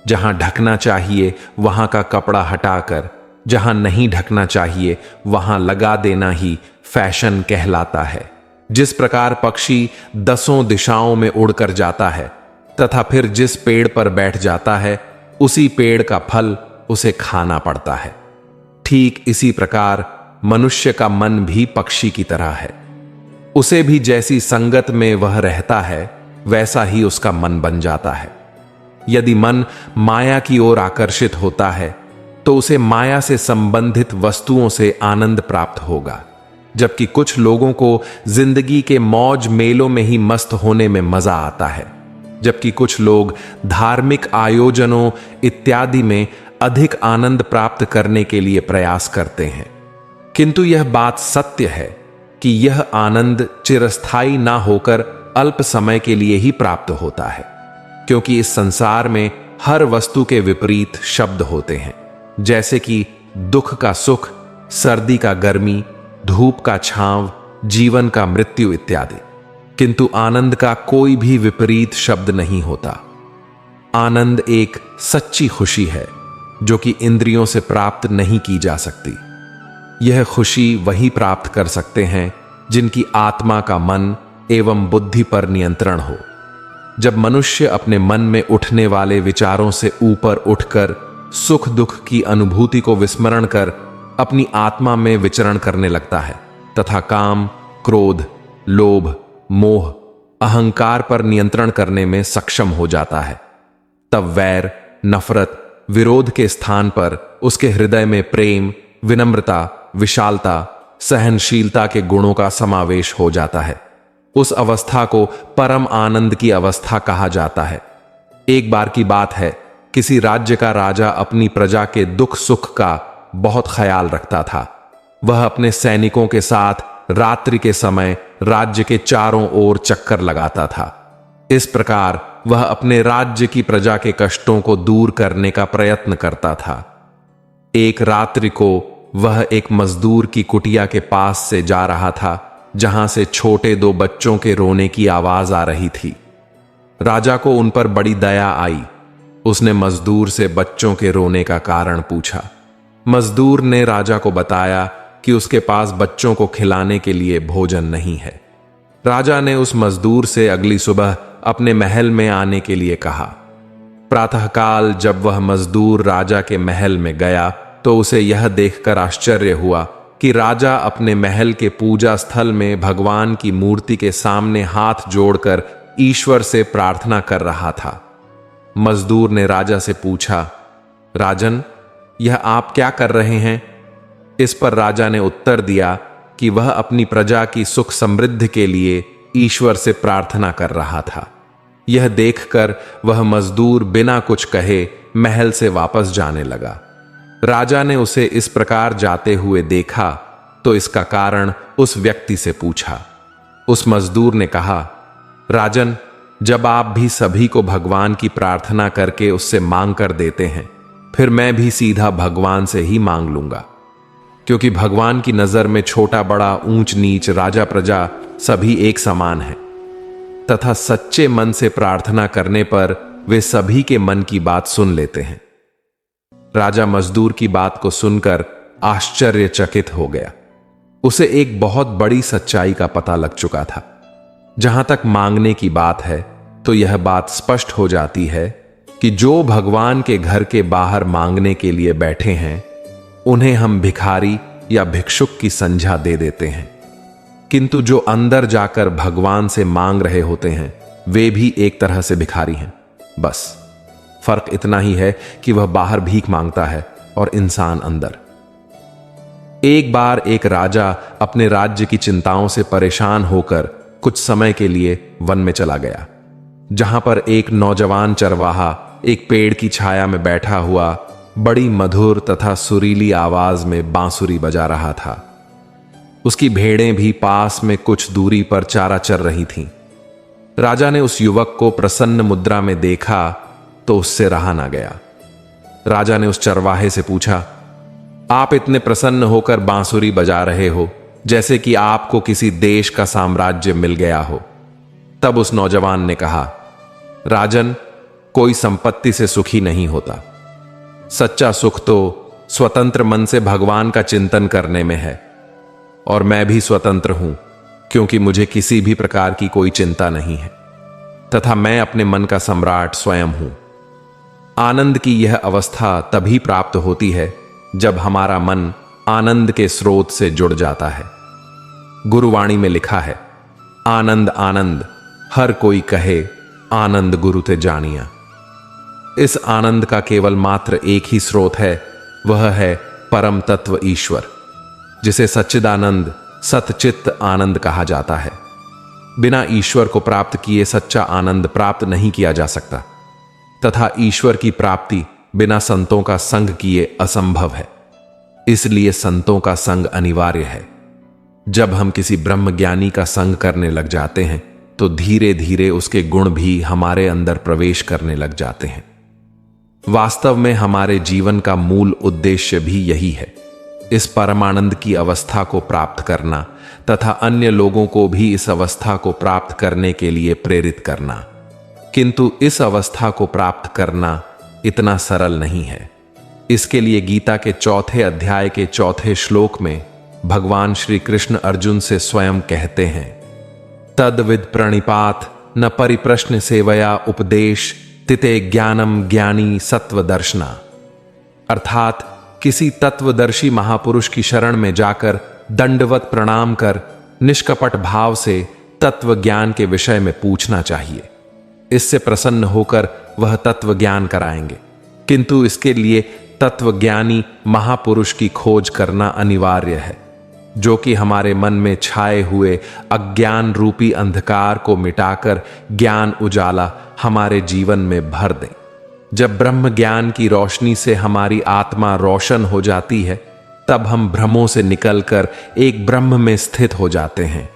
जहां ढकना चाहिए वहां का कपड़ा हटाकर जहां नहीं ढकना चाहिए वहां लगा देना ही फैशन कहलाता है। जिस प्रकार पक्षी 10 दिशाओं में उड़कर जाता है तथा फिर जिस पेड़ पर बैठ जाता है उसी पेड़ का फल उसे खाना पड़ता है, ठीक इसी प्रकार मनुष्य का मन भी पक्षी की तरह है। उसे भी जैसी संगत में वह रहता है वैसा ही उसका मन बन जाता है। यदि मन माया की ओर आकर्षित होता है तो उसे माया से संबंधित वस्तुओं से आनंद प्राप्त होगा, जबकि कुछ लोगों को जिंदगी के मौज मेलों में ही मस्त होने में मजा आता है, जबकि कुछ लोग धार्मिक आयोजनों इत्यादि में अधिक आनंद प्राप्त करने के लिए प्रयास करते हैं। किंतु यह बात सत्य है कि यह आनंद चिरस्थायी ना होकर अल्प समय के लिए ही प्राप्त होता है, क्योंकि इस संसार में हर वस्तु के विपरीत शब्द होते हैं, जैसे कि दुख का सुख, सर्दी का गर्मी, धूप का छांव, जीवन का मृत्यु इत्यादि। किंतु आनंद का कोई भी विपरीत शब्द नहीं होता। आनंद एक सच्ची खुशी है जो कि इंद्रियों से प्राप्त नहीं की जा सकती। यह खुशी वही प्राप्त कर सकते हैं जिनकी आत्मा का मन एवं बुद्धि पर नियंत्रण हो। जब मनुष्य अपने मन में उठने वाले विचारों से ऊपर उठकर सुख दुख की अनुभूति को विस्मरण कर अपनी आत्मा में विचरण करने लगता है तथा काम, क्रोध, लोभ, मोह, अहंकार पर नियंत्रण करने में सक्षम हो जाता है। तब वैर, नफरत, विरोध के स्थान पर उसके हृदय में प्रेम, विनम्रता, विशालता, सहनशीलता के गुणों का समावेश हो जाता है। उस अवस्था को परम आनंद की अवस्था कहा जाता है। एक बार की बात है, किसी राज्य का राजा अपनी प्रजा के दुख सुख का बहुत ख्याल रखता था। वह अपने सैनिकों के साथ रात्रि के समय राज्य के चारों ओर चक्कर लगाता था। इस प्रकार वह अपने राज्य की प्रजा के कष्टों को दूर करने का प्रयत्न करता था। एक रात्रि को वह एक मजदूर की कुटिया के पास से जा रहा था, जहां से छोटे दो बच्चों के रोने की आवाज आ रही थी। राजा को उन पर बड़ी दया आई। उसने मजदूर से बच्चों के रोने का कारण पूछा। मजदूर ने राजा को बताया कि उसके पास बच्चों को खिलाने के लिए भोजन नहीं है। राजा ने उस मजदूर से अगली सुबह अपने महल में आने के लिए कहा। प्रातःकाल जब वह मजदूर राजा के महल में गया तो उसे यह देखकर आश्चर्य हुआ कि राजा अपने महल के पूजा स्थल में भगवान की मूर्ति के सामने हाथ जोड़कर ईश्वर से प्रार्थना कर रहा था। मजदूर ने राजा से पूछा, राजन, यह आप क्या कर रहे हैं? इस पर राजा ने उत्तर दिया कि वह अपनी प्रजा की सुख समृद्धि के लिए ईश्वर से प्रार्थना कर रहा था। यह देखकर वह मजदूर बिना कुछ कहे महल से वापस जाने लगा। राजा ने उसे इस प्रकार जाते हुए देखा तो इसका कारण उस व्यक्ति से पूछा। उस मजदूर ने कहा, राजन, जब आप भी सभी को भगवान की प्रार्थना करके उससे मांग कर देते हैं, फिर मैं भी सीधा भगवान से ही मांग लूंगा, क्योंकि भगवान की नजर में छोटा बड़ा, ऊंच नीच, राजा प्रजा सभी एक समान है तथा सच्चे मन से प्रार्थना करने पर वे सभी के मन की बात सुन लेते हैं। राजा मजदूर की बात को सुनकर आश्चर्यचकित हो गया। उसे एक बहुत बड़ी सच्चाई का पता लग चुका था। जहां तक मांगने की बात है तो यह बात स्पष्ट हो जाती है कि जो भगवान के घर के बाहर मांगने के लिए बैठे हैं, उन्हें हम भिखारी या भिक्षुक की संज्ञा दे देते हैं, किंतु जो अंदर जाकर भगवान से मांग रहे होते हैं वे भी एक तरह से भिखारी हैं। बस फर्क इतना ही है कि वह बाहर भीख मांगता है और इंसान अंदर। एक बार एक राजा अपने राज्य की चिंताओं से परेशान होकर कुछ समय के लिए वन में चला गया, जहां पर एक नौजवान चरवाहा एक पेड़ की छाया में बैठा हुआ बड़ी मधुर तथा सुरीली आवाज में बांसुरी बजा रहा था। उसकी भेड़ें भी पास में कुछ दूरी पर चारा चर रही थीं। राजा ने उस युवक को प्रसन्न मुद्रा में देखा तो उससे रहा ना गया। राजा ने उस चरवाहे से पूछा, आप इतने प्रसन्न होकर बांसुरी बजा रहे हो जैसे कि आपको किसी देश का साम्राज्य मिल गया हो। तब उस नौजवान ने कहा, राजन, कोई संपत्ति से सुखी नहीं होता। सच्चा सुख तो स्वतंत्र मन से भगवान का चिंतन करने में है, और मैं भी स्वतंत्र हूं क्योंकि मुझे किसी भी प्रकार की कोई चिंता नहीं है तथा मैं अपने मन का सम्राट स्वयं हूं। आनंद की यह अवस्था तभी प्राप्त होती है जब हमारा मन आनंद के स्रोत से जुड़ जाता है। गुरुवाणी में लिखा है, आनंद आनंद हर कोई कहे, आनंद गुरु ते जानिया। इस आनंद का केवल मात्र एक ही स्रोत है, वह है परम तत्व ईश्वर, जिसे सच्चिदानंद सतचित्त आनंद कहा जाता है। बिना ईश्वर को प्राप्त किए सच्चा आनंद प्राप्त नहीं किया जा सकता तथा ईश्वर की प्राप्ति बिना संतों का संग किए असंभव है। इसलिए संतों का संग अनिवार्य है। जब हम किसी ब्रह्मज्ञानी का संग करने लग जाते हैं तो धीरे धीरे उसके गुण भी हमारे अंदर प्रवेश करने लग जाते हैं। वास्तव में हमारे जीवन का मूल उद्देश्य भी यही है, इस परमानंद की अवस्था को प्राप्त करना तथा अन्य लोगों को भी इस अवस्था को प्राप्त करने के लिए प्रेरित करना। किंतु इस अवस्था को प्राप्त करना इतना सरल नहीं है। इसके लिए गीता के 4 अध्याय के 4 श्लोक में भगवान श्री कृष्ण अर्जुन से स्वयं कहते हैं, तद्विद प्रणिपात न परिप्रश्न सेवया उपदेश तिते ज्ञानम ज्ञानी सत्व दर्शना। अर्थात किसी तत्वदर्शी महापुरुष की शरण में जाकर दंडवत प्रणाम कर निष्कपट भाव से तत्व ज्ञान के विषय में पूछना चाहिए। इससे प्रसन्न होकर वह तत्व ज्ञान कराएंगे, किंतु इसके लिए तत्वज्ञानी महापुरुष की खोज करना अनिवार्य है, जो कि हमारे मन में छाए हुए अज्ञान रूपी अंधकार को मिटाकर ज्ञान उजाला हमारे जीवन में भर दें। जब ब्रह्म ज्ञान की रोशनी से हमारी आत्मा रोशन हो जाती है, तब हम भ्रमों से निकलकर एक ब्रह्म में स्थित हो जाते हैं।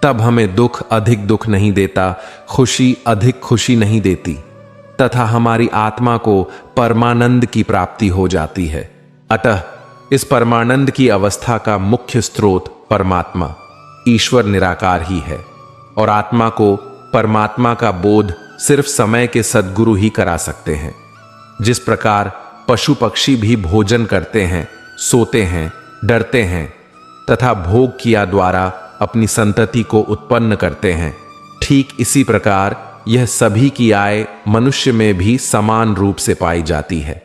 तब हमें दुख अधिक दुख नहीं देता, खुशी अधिक खुशी नहीं देती, तथा हमारी आत्मा को परमानंद की प्राप्ति हो जाती है। अतः इस परमानंद की अवस्था का मुख्य स्रोत परमात्मा ईश्वर निराकार ही है, और आत्मा को परमात्मा का बोध सिर्फ समय के सद्गुरु ही करा सकते हैं। जिस प्रकार पशु पक्षी भी भोजन करते हैं, सोते हैं, डरते हैं तथा भोग किया द्वारा अपनी संतति को उत्पन्न करते हैं, ठीक इसी प्रकार यह सभी की आय मनुष्य में भी समान रूप से पाई जाती है।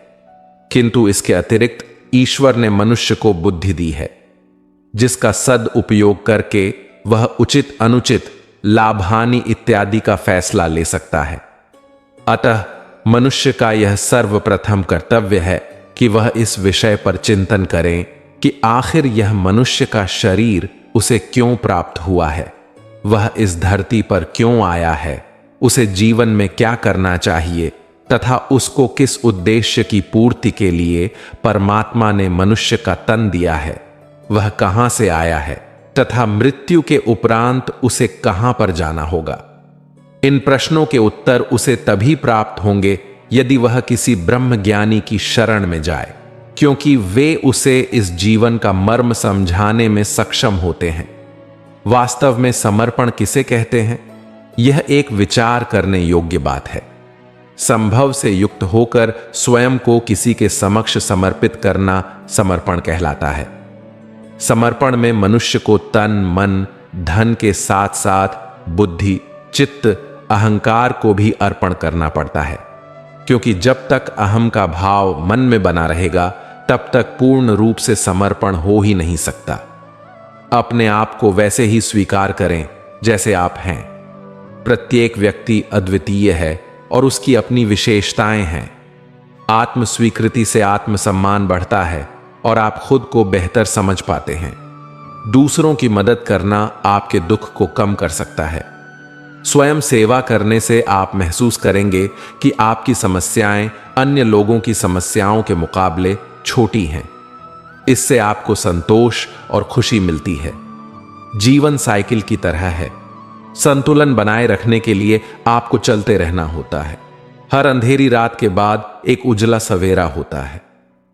किंतु इसके अतिरिक्त ईश्वर ने मनुष्य को बुद्धि दी है, जिसका सद उपयोग करके वह उचित अनुचित, लाभ हानि इत्यादि का फैसला ले सकता है। अतः मनुष्य का यह सर्वप्रथम कर्तव्य है कि वह इस विषय पर चिंतन करें कि आखिर यह मनुष्य का शरीर उसे क्यों प्राप्त हुआ है, वह इस धरती पर क्यों आया है, उसे जीवन में क्या करना चाहिए तथा उसको किस उद्देश्य की पूर्ति के लिए परमात्मा ने मनुष्य का तन दिया है, वह कहां से आया है तथा मृत्यु के उपरांत उसे कहां पर जाना होगा। इन प्रश्नों के उत्तर उसे तभी प्राप्त होंगे यदि वह किसी ब्रह्म ज्ञानी की शरण में जाए, क्योंकि वे उसे इस जीवन का मर्म समझाने में सक्षम होते हैं। वास्तव में समर्पण किसे कहते हैं, यह एक विचार करने योग्य बात है। संभव से युक्त होकर स्वयं को किसी के समक्ष समर्पित करना समर्पण कहलाता है। समर्पण में मनुष्य को तन, मन, धन के साथ साथ बुद्धि, चित्त, अहंकार को भी अर्पण करना पड़ता है, क्योंकि जब तक अहम का भाव मन में बना रहेगा तब तक पूर्ण रूप से समर्पण हो ही नहीं सकता। अपने आप को वैसे ही स्वीकार करें जैसे आप हैं। प्रत्येक व्यक्ति अद्वितीय है और उसकी अपनी विशेषताएं हैं। आत्म स्वीकृति से आत्मसम्मान बढ़ता है और आप खुद को बेहतर समझ पाते हैं। दूसरों की मदद करना आपके दुख को कम कर सकता है। स्वयं सेवा करने से आप महसूस करेंगे कि आपकी समस्याएं अन्य लोगों की समस्याओं के मुकाबले छोटी हैं। इससे आपको संतोष और खुशी मिलती है। जीवन साइकिल की तरह है। संतुलन बनाए रखने के लिए आपको चलते रहना होता है। हर अंधेरी रात के बाद एक उजला सवेरा होता है।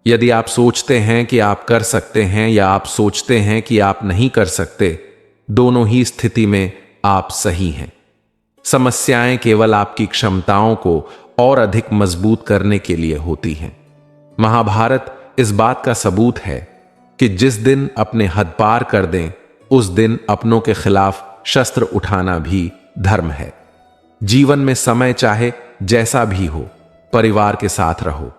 यदि आप सोचते हैं कि आप कर सकते हैं या आप सोचते हैं कि आप नहीं कर सकते, दोनों ही स्थिति में आप सही हैं। समस्याएं केवल आपकी क्षमताओं को और अधिक मजबूत करने के लिए होती हैं। महाभारत इस बात का सबूत है कि जिस दिन अपने हद पार कर दें, उस दिन अपनों के खिलाफ शस्त्र उठाना भी धर्म है। जीवन में समय चाहे जैसा भी हो, परिवार के साथ रहो।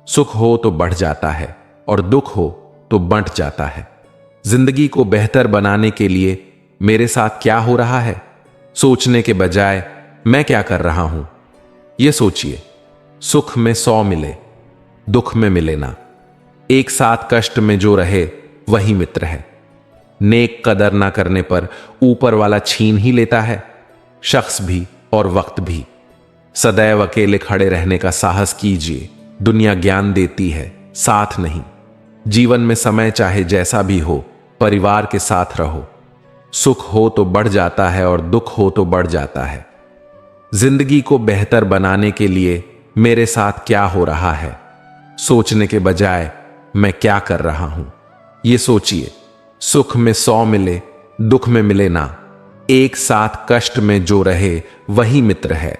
सुख हो तो बढ़ जाता है और दुख हो तो बंट जाता है। जिंदगी को बेहतर बनाने के लिए मेरे साथ क्या हो रहा है सोचने के बजाय मैं क्या कर रहा हूं, यह सोचिए। सुख में 100 मिले, दुख में मिले ना। एक साथ कष्ट में जो रहे वही मित्र है। नेक कदर ना करने पर ऊपर वाला छीन ही लेता है, शख्स भी और वक्त भी। सदैव अकेले खड़े रहने का साहस कीजिए। दुनिया ज्ञान देती है, साथ नहीं। जीवन में समय चाहे जैसा भी हो, परिवार के साथ रहो। सुख हो तो बढ़ जाता है और दुख हो तो बढ़ जाता है। जिंदगी को बेहतर बनाने के लिए मेरे साथ क्या हो रहा है सोचने के बजाय मैं क्या कर रहा हूं, यह सोचिए। सुख में 100 मिले, दुख में मिले ना। एक साथ कष्ट में जो रहे वही मित्र है।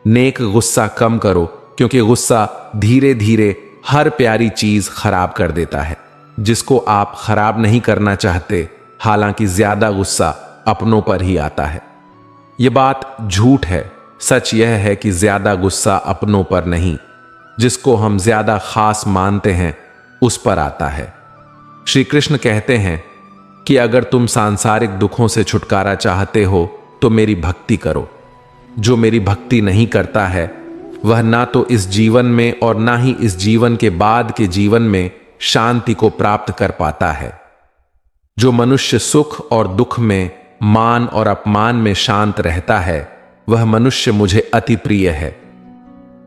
नेक गुस्सा कम करो, क्योंकि गुस्सा धीरे धीरे हर प्यारी चीज खराब कर देता है जिसको आप खराब नहीं करना चाहते। हालांकि ज्यादा गुस्सा अपनों पर ही आता है। यह बात झूठ है। सच यह है कि ज्यादा गुस्सा अपनों पर नहीं, जिसको हम ज्यादा खास मानते हैं उस पर आता है। श्री कृष्ण कहते हैं कि अगर तुम सांसारिक दुखों से छुटकारा चाहते हो तो मेरी भक्ति करो। जो मेरी भक्ति नहीं करता है वह ना तो इस जीवन में और ना ही इस जीवन के बाद के जीवन में शांति को प्राप्त कर पाता है। जो मनुष्य सुख और दुख में, मान और अपमान में शांत रहता है वह मनुष्य मुझे अति प्रिय है।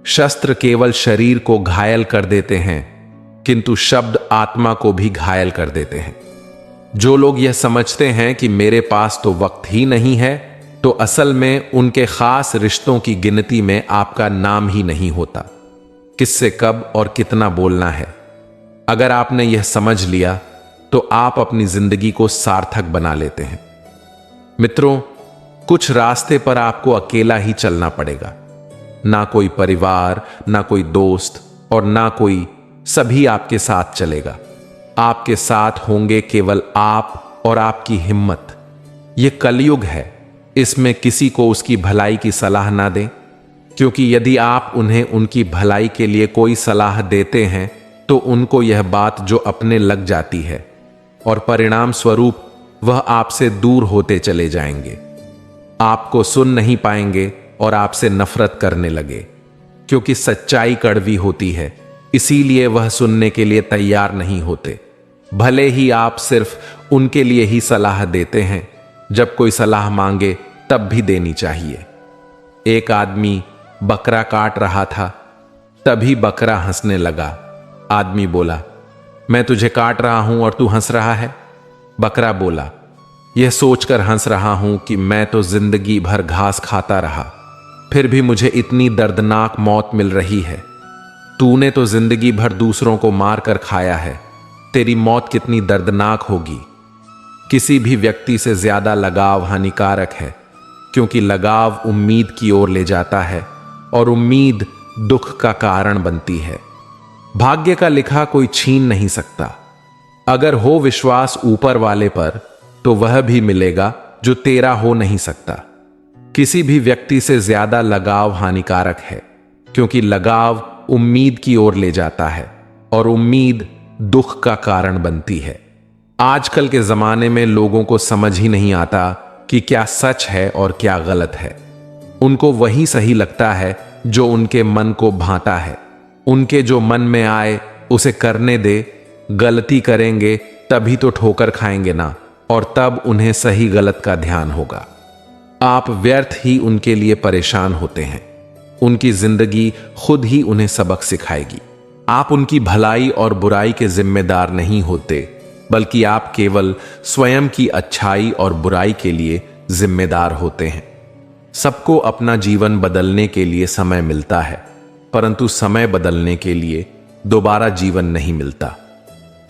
शस्त्र केवल शरीर को घायल कर देते हैं किंतु शब्द आत्मा को भी घायल कर देते हैं। जो लोग यह समझते हैं कि मेरे पास तो वक्त ही नहीं है, तो असल में उनके खास रिश्तों की गिनती में आपका नाम ही नहीं होता। किससे कब और कितना बोलना है, अगर आपने यह समझ लिया तो आप अपनी जिंदगी को सार्थक बना लेते हैं। मित्रों, कुछ रास्ते पर आपको अकेला ही चलना पड़ेगा। ना कोई परिवार, ना कोई दोस्त और ना कोई, सभी आपके साथ चलेगा। आपके साथ होंगे केवल आप और आपकी हिम्मत। यह कलयुग है, इसमें किसी को उसकी भलाई की सलाह ना दें, क्योंकि यदि आप उन्हें उनकी भलाई के लिए कोई सलाह देते हैं तो उनको यह बात जो अपने लग जाती है और परिणाम स्वरूप वह आपसे दूर होते चले जाएंगे। आपको सुन नहीं पाएंगे और आपसे नफरत करने लगे, क्योंकि सच्चाई कड़वी होती है, इसीलिए वह सुनने के लिए तैयार नहीं होते। भले ही आप सिर्फ उनके लिए ही सलाह देते हैं, जब कोई सलाह मांगे तब भी देनी चाहिए। एक आदमी बकरा काट रहा था, तभी बकरा हंसने लगा। आदमी बोला, मैं तुझे काट रहा हूं और तू हंस रहा है। बकरा बोला, यह सोचकर हंस रहा हूं कि मैं तो जिंदगी भर घास खाता रहा, फिर भी मुझे इतनी दर्दनाक मौत मिल रही है। तूने तो जिंदगी भर दूसरों को मार कर खाया है, तेरी मौत कितनी दर्दनाक होगी। किसी भी व्यक्ति से ज्यादा लगाव हानिकारक है, क्योंकि लगाव उम्मीद की ओर ले जाता है और उम्मीद दुख का कारण बनती है। भाग्य का लिखा कोई छीन नहीं सकता। अगर हो विश्वास ऊपर वाले पर तो वह भी मिलेगा जो तेरा हो नहीं सकता। किसी भी व्यक्ति से ज्यादा लगाव हानिकारक है, क्योंकि लगाव उम्मीद की ओर ले जाता है और उम्मीद दुख का कारण बनती है। आजकल के जमाने में लोगों को समझ ही नहीं आता कि क्या सच है और क्या गलत है। उनको वही सही लगता है जो उनके मन को भाता है। उनके जो मन में आए उसे करने दे। गलती करेंगे तभी तो ठोकर खाएंगे ना, और तब उन्हें सही गलत का ध्यान होगा। आप व्यर्थ ही उनके लिए परेशान होते हैं। उनकी जिंदगी खुद ही उन्हें सबक सिखाएगी। आप उनकी भलाई और बुराई के जिम्मेदार नहीं होते, बल्कि आप केवल स्वयं की अच्छाई और बुराई के लिए जिम्मेदार होते हैं। सबको अपना जीवन बदलने के लिए समय मिलता है, परंतु समय बदलने के लिए दोबारा जीवन नहीं मिलता।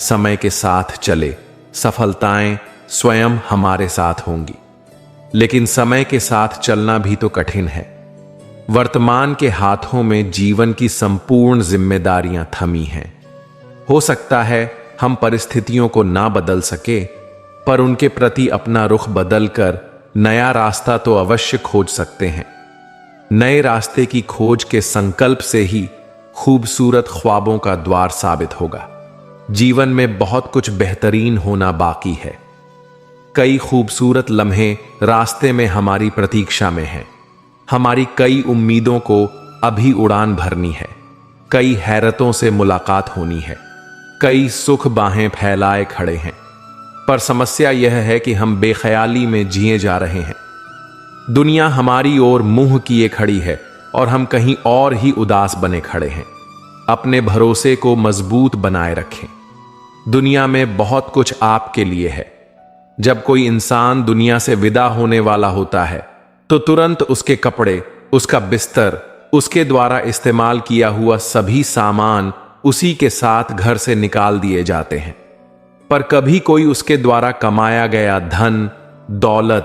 समय के साथ चले, सफलताएं स्वयं हमारे साथ होंगी, लेकिन समय के साथ चलना भी तो कठिन है। वर्तमान के हाथों में जीवन की संपूर्ण जिम्मेदारियां थमी हैं। हो सकता है हम परिस्थितियों को ना बदल सके, पर उनके प्रति अपना रुख बदलकर नया रास्ता तो अवश्य खोज सकते हैं। नए रास्ते की खोज के संकल्प से ही खूबसूरत ख्वाबों का द्वार साबित होगा। जीवन में बहुत कुछ बेहतरीन होना बाकी है। कई खूबसूरत लम्हे रास्ते में हमारी प्रतीक्षा में हैं। हमारी कई उम्मीदों को अभी उड़ान भरनी है। कई हैरतों से मुलाकात होनी है। कई सुख बाहें फैलाए खड़े हैं। पर समस्या यह है कि हम बेख्याली में जिए जा रहे हैं। दुनिया हमारी ओर मुंह किए खड़ी है और हम कहीं और ही उदास बने खड़े हैं। अपने भरोसे को मजबूत बनाए रखें। दुनिया में बहुत कुछ आपके लिए है। जब कोई इंसान दुनिया से विदा होने वाला होता है तो तुरंत उसके कपड़े, उसका बिस्तर, उसके द्वारा इस्तेमाल किया हुआ सभी सामान उसी के साथ घर से निकाल दिए जाते हैं। पर कभी कोई उसके द्वारा कमाया गया धन, दौलत,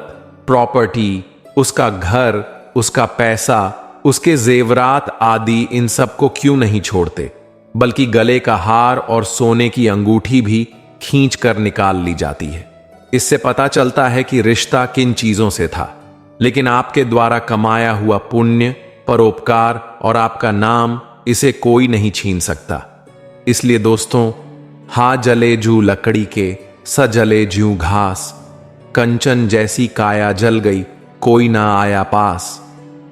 प्रॉपर्टी, उसका घर, उसका पैसा, उसके जेवरात आदि इन सब को क्यों नहीं छोड़ते, बल्कि गले का हार और सोने की अंगूठी भी खींच कर निकाल ली जाती है। इससे पता चलता है कि रिश्ता किन चीजों से था। लेकिन आपके द्वारा कमाया हुआ पुण्य, परोपकार और आपका नाम, इसे कोई नहीं छीन सकता। इसलिए दोस्तों, हा जले जू लकड़ी के, स जले ज्यों घास, कंचन जैसी काया जल गई, कोई ना आया पास।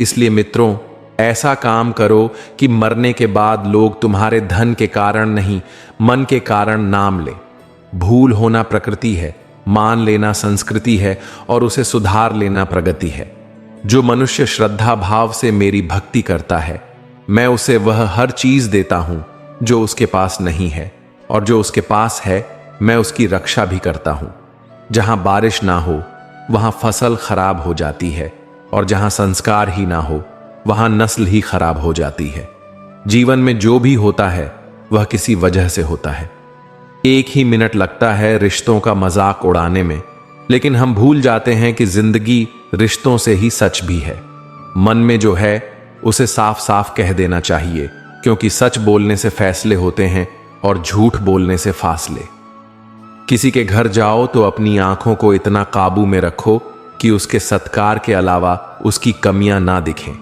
इसलिए मित्रों, ऐसा काम करो कि मरने के बाद लोग तुम्हारे धन के कारण नहीं, मन के कारण नाम ले। भूल होना प्रकृति है, मान लेना संस्कृति है और उसे सुधार लेना प्रगति है। जो मनुष्य श्रद्धा भाव से मेरी भक्ति करता है, मैं उसे वह हर चीज देता हूं जो उसके पास नहीं है, और जो उसके पास है मैं उसकी रक्षा भी करता हूं। जहां बारिश ना हो वहां फसल खराब हो जाती है, और जहां संस्कार ही ना हो वहां नस्ल ही खराब हो जाती है। जीवन में जो भी होता है वह किसी वजह से होता है। एक ही मिनट लगता है रिश्तों का मजाक उड़ाने में, लेकिन हम भूल जाते हैं कि जिंदगी रिश्तों से ही सच भी है। मन में जो है उसे साफ साफ कह देना चाहिए, क्योंकि सच बोलने से फैसले होते हैं और झूठ बोलने से फासले। किसी के घर जाओ तो अपनी आंखों को इतना काबू में रखो कि उसके सत्कार के अलावा उसकी कमियां ना दिखें,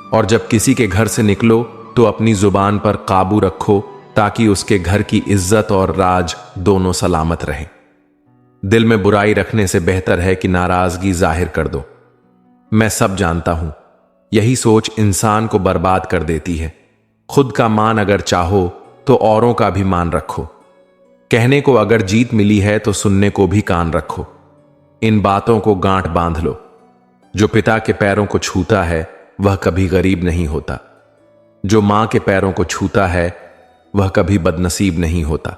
और जब किसी के घर से निकलो तो अपनी जुबान पर काबू रखो ताकि उसके घर की इज्जत और राज दोनों सलामत रहें। दिल में बुराई रखने से बेहतर है कि नाराजगी जाहिर कर दो। मैं सब जानता हूं, यही सोच इंसान को बर्बाद कर देती है। खुद का मान अगर चाहो तो औरों का भी मान रखो। कहने को अगर जीत मिली है तो सुनने को भी कान रखो। इन बातों को गांठ बांध लो। जो पिता के पैरों को छूता है वह कभी गरीब नहीं होता। जो मां के पैरों को छूता है वह कभी बदनसीब नहीं होता।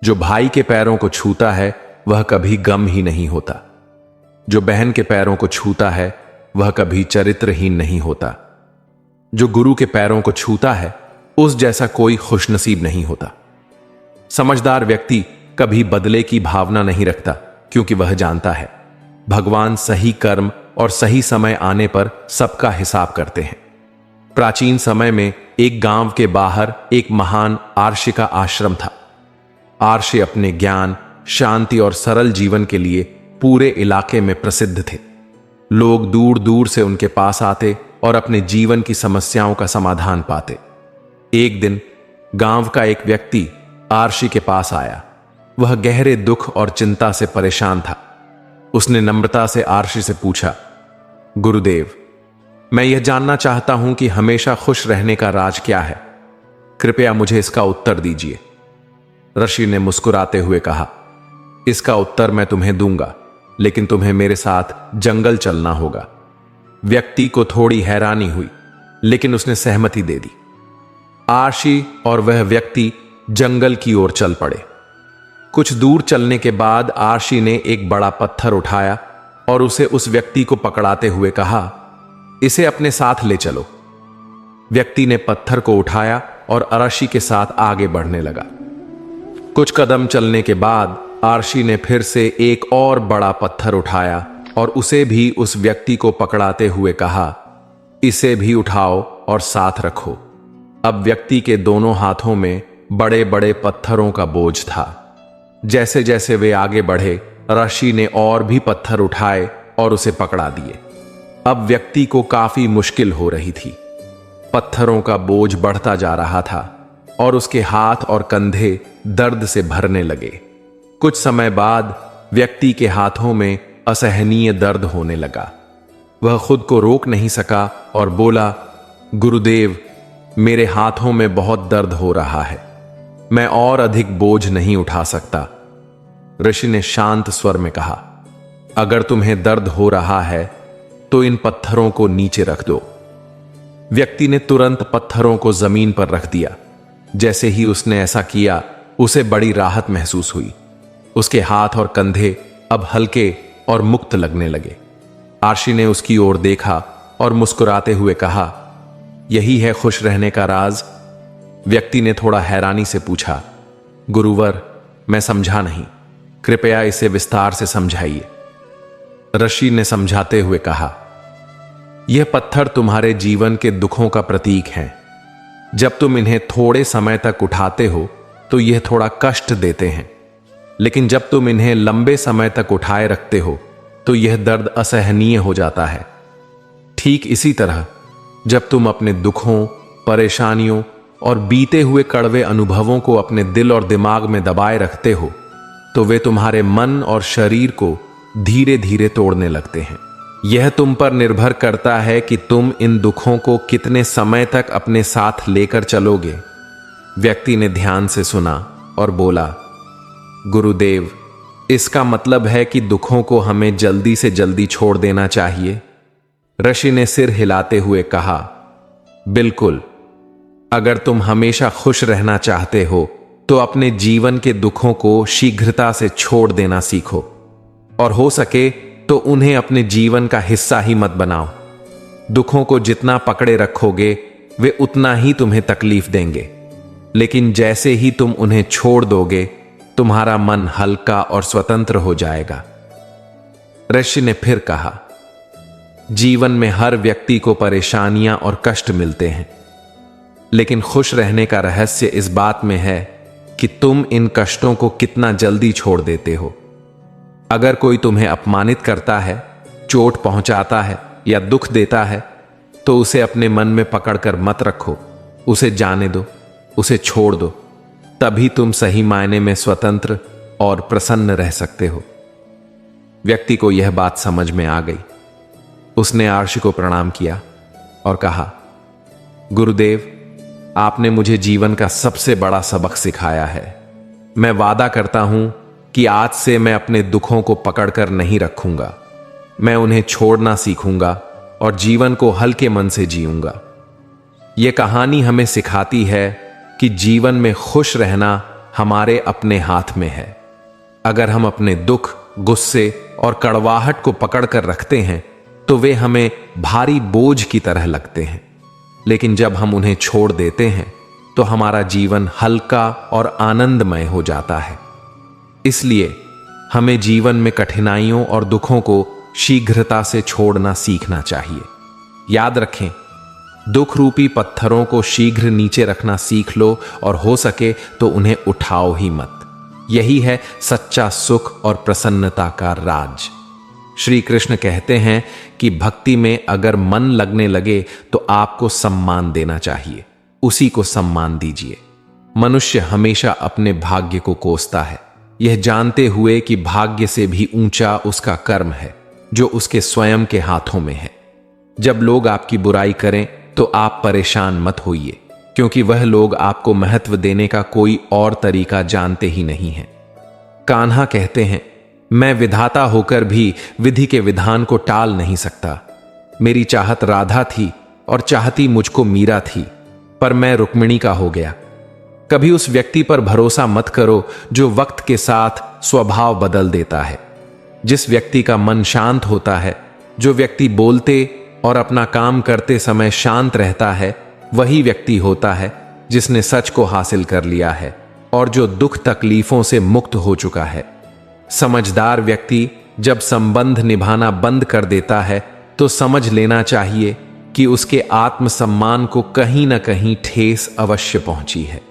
जो भाई के पैरों को छूता है वह कभी गम ही नहीं होता। जो बहन के पैरों को छूता है वह कभी चरित्रहीन नहीं होता। जो गुरु के पैरों को छूता है उस जैसा कोई खुशनसीब नहीं होता। समझदार व्यक्ति कभी बदले की भावना नहीं रखता, क्योंकि वह जानता है भगवान सही कर्म और सही समय आने पर सबका हिसाब करते हैं। प्राचीन समय में एक गांव के बाहर एक महान आर्षि का आश्रम था। आर्षि अपने ज्ञान, शांति और सरल जीवन के लिए पूरे इलाके में प्रसिद्ध थे। लोग दूर दूर से उनके पास आते और अपने जीवन की समस्याओं का समाधान पाते। एक दिन गांव का एक व्यक्ति आर्षि के पास आया। वह गहरे दुख और चिंता से परेशान था। उसने नम्रता से आर्षि से पूछा, गुरुदेव, मैं यह जानना चाहता हूं कि हमेशा खुश रहने का राज क्या है। कृपया मुझे इसका उत्तर दीजिए। ऋषि ने मुस्कुराते हुए कहा, इसका उत्तर मैं तुम्हें दूंगा, लेकिन तुम्हें मेरे साथ जंगल चलना होगा। व्यक्ति को थोड़ी हैरानी हुई, लेकिन उसने सहमति दे दी। आर्षि और वह व्यक्ति जंगल की ओर चल पड़े। कुछ दूर चलने के बाद आर्षि ने एक बड़ा पत्थर उठाया और उसे उस व्यक्ति को पकड़ाते हुए कहा, इसे अपने साथ ले चलो। व्यक्ति ने पत्थर को उठाया और आर्षि के साथ आगे बढ़ने लगा। कुछ कदम चलने के बाद आर्षि ने फिर से एक और बड़ा पत्थर उठाया और उसे भी उस व्यक्ति को पकड़ाते हुए कहा, इसे भी उठाओ और साथ रखो। अब व्यक्ति के दोनों हाथों में बड़े बड़े पत्थरों का बोझ था। जैसे जैसे वे आगे बढ़े, ऋषि ने और भी पत्थर उठाए और उसे पकड़ा दिए। अब व्यक्ति को काफी मुश्किल हो रही थी। पत्थरों का बोझ बढ़ता जा रहा था और उसके हाथ और कंधे दर्द से भरने लगे। कुछ समय बाद व्यक्ति के हाथों में असहनीय दर्द होने लगा। वह खुद को रोक नहीं सका और बोला, गुरुदेव, मेरे हाथों में बहुत दर्द हो रहा है, मैं और अधिक बोझ नहीं उठा सकता। ऋषि ने शांत स्वर में कहा, अगर तुम्हें दर्द हो रहा है तो इन पत्थरों को नीचे रख दो। व्यक्ति ने तुरंत पत्थरों को जमीन पर रख दिया। जैसे ही उसने ऐसा किया, उसे बड़ी राहत महसूस हुई। उसके हाथ और कंधे अब हल्के और मुक्त लगने लगे। आर्षि ने उसकी ओर देखा और मुस्कुराते हुए कहा, यही है खुश रहने का राज। व्यक्ति ने थोड़ा हैरानी से पूछा, गुरुवर, मैं समझा नहीं, कृपया इसे विस्तार से समझाइए। ऋषि ने समझाते हुए कहा, यह पत्थर तुम्हारे जीवन के दुखों का प्रतीक हैं। जब तुम इन्हें थोड़े समय तक उठाते हो तो यह थोड़ा कष्ट देते हैं, लेकिन जब तुम इन्हें लंबे समय तक उठाए रखते हो तो यह दर्द असहनीय हो जाता है। ठीक इसी तरह जब तुम अपने दुखों, परेशानियों और बीते हुए कड़वे अनुभवों को अपने दिल और दिमाग में दबाए रखते हो तो वे तुम्हारे मन और शरीर को धीरे धीरे तोड़ने लगते हैं। यह तुम पर निर्भर करता है कि तुम इन दुखों को कितने समय तक अपने साथ लेकर चलोगे। व्यक्ति ने ध्यान से सुना और बोला, गुरुदेव, इसका मतलब है कि दुखों को हमें जल्दी से जल्दी छोड़ देना चाहिए। ऋषि ने सिर हिलाते हुए कहा, बिल्कुल। अगर तुम हमेशा खुश रहना चाहते हो तो अपने जीवन के दुखों को शीघ्रता से छोड़ देना सीखो और हो सके तो उन्हें अपने जीवन का हिस्सा ही मत बनाओ। दुखों को जितना पकड़े रखोगे वे उतना ही तुम्हें तकलीफ देंगे, लेकिन जैसे ही तुम उन्हें छोड़ दोगे तुम्हारा मन हल्का और स्वतंत्र हो जाएगा। ऋषि ने फिर कहा, जीवन में हर व्यक्ति को परेशानियां और कष्ट मिलते हैं, लेकिन खुश रहने का रहस्य इस बात में है कि तुम इन कष्टों को कितना जल्दी छोड़ देते हो। अगर कोई तुम्हें अपमानित करता है, चोट पहुंचाता है या दुख देता है तो उसे अपने मन में पकड़कर मत रखो, उसे जाने दो, उसे छोड़ दो। तभी तुम सही मायने में स्वतंत्र और प्रसन्न रह सकते हो। व्यक्ति को यह बात समझ में आ गई। उसने आर्ष को प्रणाम किया और कहा, गुरुदेव, आपने मुझे जीवन का सबसे बड़ा सबक सिखाया है। मैं वादा करता हूं कि आज से मैं अपने दुखों को पकड़कर नहीं रखूंगा। मैं उन्हें छोड़ना सीखूंगा और जीवन को हल्के मन से जीऊंगा। यह कहानी हमें सिखाती है कि जीवन में खुश रहना हमारे अपने हाथ में है। अगर हम अपने दुख, गुस्से और कड़वाहट को पकड़कर रखते हैं तो वे हमें भारी बोझ की तरह लगते हैं, लेकिन जब हम उन्हें छोड़ देते हैं तो हमारा जीवन हल्का और आनंदमय हो जाता है। इसलिए हमें जीवन में कठिनाइयों और दुखों को शीघ्रता से छोड़ना सीखना चाहिए। याद रखें, दुख रूपी पत्थरों को शीघ्र नीचे रखना सीख लो और हो सके तो उन्हें उठाओ ही मत। यही है सच्चा सुख और प्रसन्नता का राज। श्री कृष्ण कहते हैं कि भक्ति में अगर मन लगने लगे तो आपको सम्मान देना चाहिए, उसी को सम्मान दीजिए। मनुष्य हमेशा अपने भाग्य को कोसता है, यह जानते हुए कि भाग्य से भी ऊंचा उसका कर्म है जो उसके स्वयं के हाथों में है। जब लोग आपकी बुराई करें तो आप परेशान मत होइए, क्योंकि वह लोग आपको महत्व देने का कोई और तरीका जानते ही नहीं है। कान्हा कहते हैं, मैं विधाता होकर भी विधि के विधान को टाल नहीं सकता। मेरी चाहत राधा थी और चाहती मुझको मीरा थी, पर मैं रुक्मिणी का हो गया। कभी उस व्यक्ति पर भरोसा मत करो जो वक्त के साथ स्वभाव बदल देता है। जिस व्यक्ति का मन शांत होता है, जो व्यक्ति बोलते और अपना काम करते समय शांत रहता है, वही व्यक्ति होता है जिसने सच को हासिल कर लिया है और जो दुख तकलीफों से मुक्त हो चुका है। समझदार व्यक्ति जब संबंध निभाना बंद कर देता है तो समझ लेना चाहिए कि उसके आत्मसम्मान को कहीं ना कहीं ठेस अवश्य पहुंची है।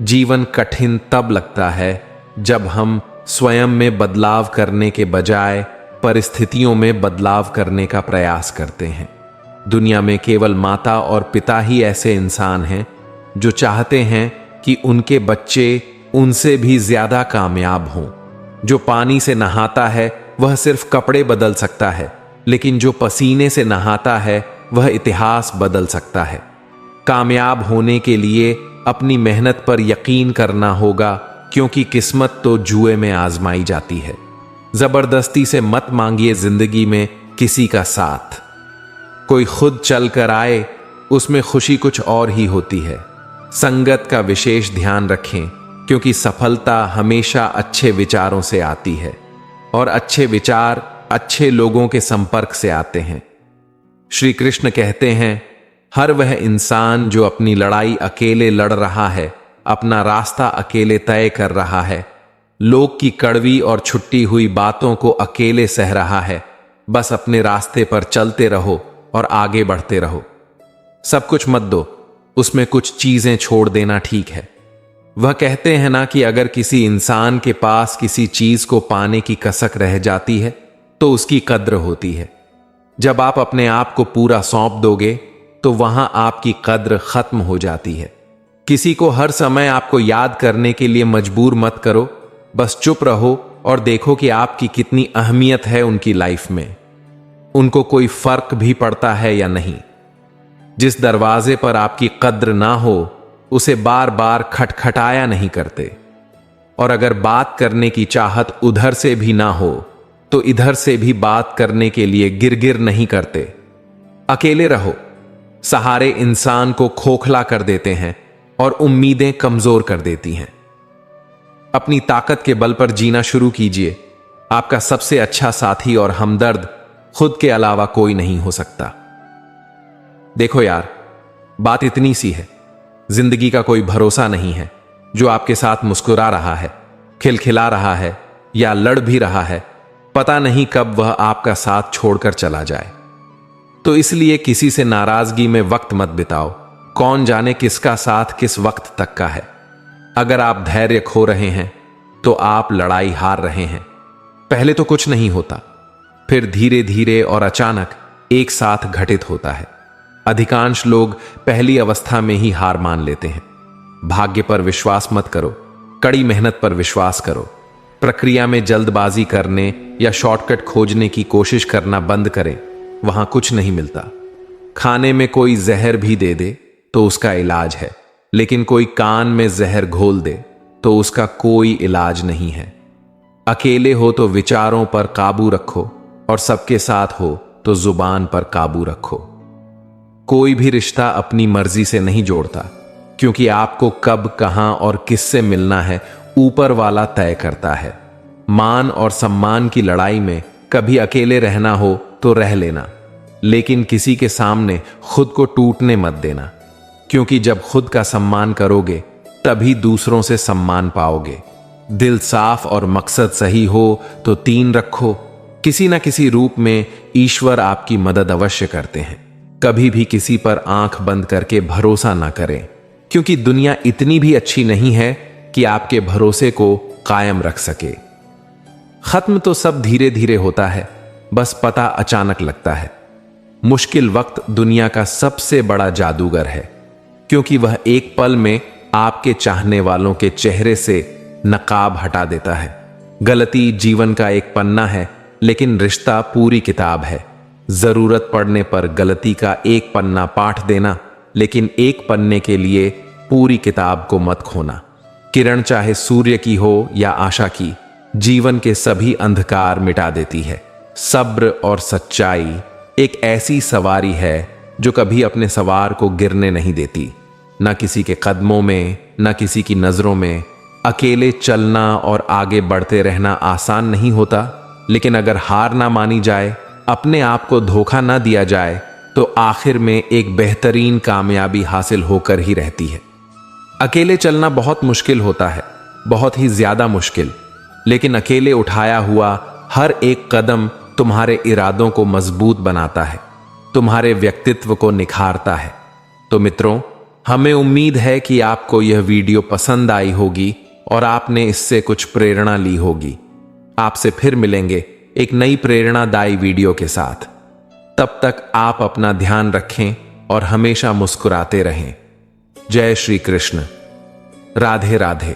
जीवन कठिन तब लगता है जब हम स्वयं में बदलाव करने के बजाय परिस्थितियों में बदलाव करने का प्रयास करते हैं। दुनिया में केवल माता और पिता ही ऐसे इंसान हैं जो चाहते हैं कि उनके बच्चे उनसे भी ज्यादा कामयाब हों। जो पानी से नहाता है वह सिर्फ कपड़े बदल सकता है, लेकिन जो पसीने से नहाता है वह इतिहास बदल सकता है। कामयाब होने के लिए अपनी मेहनत पर यकीन करना होगा, क्योंकि किस्मत तो जुए में आजमाई जाती है। जबरदस्ती से मत मांगिए जिंदगी में किसी का साथ। कोई खुद चल कर आए, उसमें खुशी कुछ और ही होती है। संगत का विशेष ध्यान रखें, क्योंकि सफलता हमेशा अच्छे विचारों से आती है और अच्छे विचार अच्छे लोगों के संपर्क से आते हैं। श्री कृष्ण कहते हैं, हर वह इंसान जो अपनी लड़ाई अकेले लड़ रहा है, अपना रास्ता अकेले तय कर रहा है, लोग की कड़वी और छुट्टी हुई बातों को अकेले सह रहा है, बस अपने रास्ते पर चलते रहो और आगे बढ़ते रहो। सब कुछ मत दो, उसमें कुछ चीजें छोड़ देना ठीक है। वह कहते हैं ना कि अगर किसी इंसान के पास किसी चीज को पाने की कसक रह जाती है तो उसकी कद्र होती है। जब आप अपने आप को पूरा सौंप दोगे तो वहां आपकी कद्र खत्म हो जाती है। किसी को हर समय आपको याद करने के लिए मजबूर मत करो। बस चुप रहो और देखो कि आपकी कितनी अहमियत है उनकी लाइफ में। उनको कोई फर्क भी पड़ता है या नहीं। जिस दरवाजे पर आपकी कद्र ना हो उसे बार बार खटखटाया नहीं करते। और अगर बात करने की चाहत उधर से भी ना हो तो इधर से भी बात करने के लिए गिर नहीं करते। अकेले रहो। सहारे इंसान को खोखला कर देते हैं और उम्मीदें कमजोर कर देती हैं। अपनी ताकत के बल पर जीना शुरू कीजिए। आपका सबसे अच्छा साथी और हमदर्द खुद के अलावा कोई नहीं हो सकता। देखो यार, बात इतनी सी है, जिंदगी का कोई भरोसा नहीं है। जो आपके साथ मुस्कुरा रहा है, खिलखिला रहा है या लड़ भी रहा है, पता नहीं कब वह आपका साथ छोड़कर चला जाए। तो इसलिए किसी से नाराजगी में वक्त मत बिताओ। कौन जाने किसका साथ किस वक्त तक का है। अगर आप धैर्य खो रहे हैं तो आप लड़ाई हार रहे हैं। पहले तो कुछ नहीं होता, फिर धीरे धीरे और अचानक एक साथ घटित होता है। अधिकांश लोग पहली अवस्था में ही हार मान लेते हैं। भाग्य पर विश्वास मत करो, कड़ी मेहनत पर विश्वास करो। प्रक्रिया में जल्दबाजी करने या शॉर्टकट खोजने की कोशिश करना बंद करें। वहां कुछ नहीं मिलता। खाने में कोई जहर भी दे दे तो उसका इलाज है, लेकिन कोई कान में जहर घोल दे तो उसका कोई इलाज नहीं है। अकेले हो तो विचारों पर काबू रखो और सबके साथ हो तो जुबान पर काबू रखो। कोई भी रिश्ता अपनी मर्जी से नहीं जोड़ता, क्योंकि आपको कब, कहां और किससे मिलना है ऊपर वाला तय करता है। मान और सम्मान की लड़ाई में कभी अकेले रहना हो तो रह लेना, लेकिन किसी के सामने खुद को टूटने मत देना, क्योंकि जब खुद का सम्मान करोगे तभी दूसरों से सम्मान पाओगे। दिल साफ और मकसद सही हो तो 3 रखो। किसी ना किसी रूप में ईश्वर आपकी मदद अवश्य करते हैं। कभी भी किसी पर आंख बंद करके भरोसा ना करें, क्योंकि दुनिया इतनी भी अच्छी नहीं है कि आपके भरोसे को कायम रख सके। खत्म तो सब धीरे धीरे होता है, बस पता अचानक लगता है। मुश्किल वक्त दुनिया का सबसे बड़ा जादूगर है, क्योंकि वह एक पल में आपके चाहने वालों के चेहरे से नकाब हटा देता है। गलती जीवन का एक पन्ना है, लेकिन रिश्ता पूरी किताब है। जरूरत पड़ने पर गलती का एक पन्ना पाठ देना, लेकिन एक पन्ने के लिए पूरी किताब को मत खोना। किरण चाहे सूर्य की हो या आशा की, जीवन के सभी अंधकार मिटा देती है। सब्र और सच्चाई एक ऐसी सवारी है जो कभी अपने सवार को गिरने नहीं देती, न किसी के कदमों में, न किसी की नजरों में। अकेले चलना और आगे बढ़ते रहना आसान नहीं होता, लेकिन अगर हार ना मानी जाए, अपने आप को धोखा ना दिया जाए, तो आखिर में एक बेहतरीन कामयाबी हासिल होकर ही रहती है। अकेले चलना बहुत मुश्किल होता है, बहुत ही ज्यादा मुश्किल, लेकिन अकेले उठाया हुआ हर एक कदम तुम्हारे इरादों को मजबूत बनाता है, तुम्हारे व्यक्तित्व को निखारता है। तो मित्रों, हमें उम्मीद है कि आपको यह वीडियो पसंद आई होगी और आपने इससे कुछ प्रेरणा ली होगी। आपसे फिर मिलेंगे एक नई प्रेरणादायी वीडियो के साथ। तब तक आप अपना ध्यान रखें और हमेशा मुस्कुराते रहें। जय श्री कृष्ण। राधे राधे।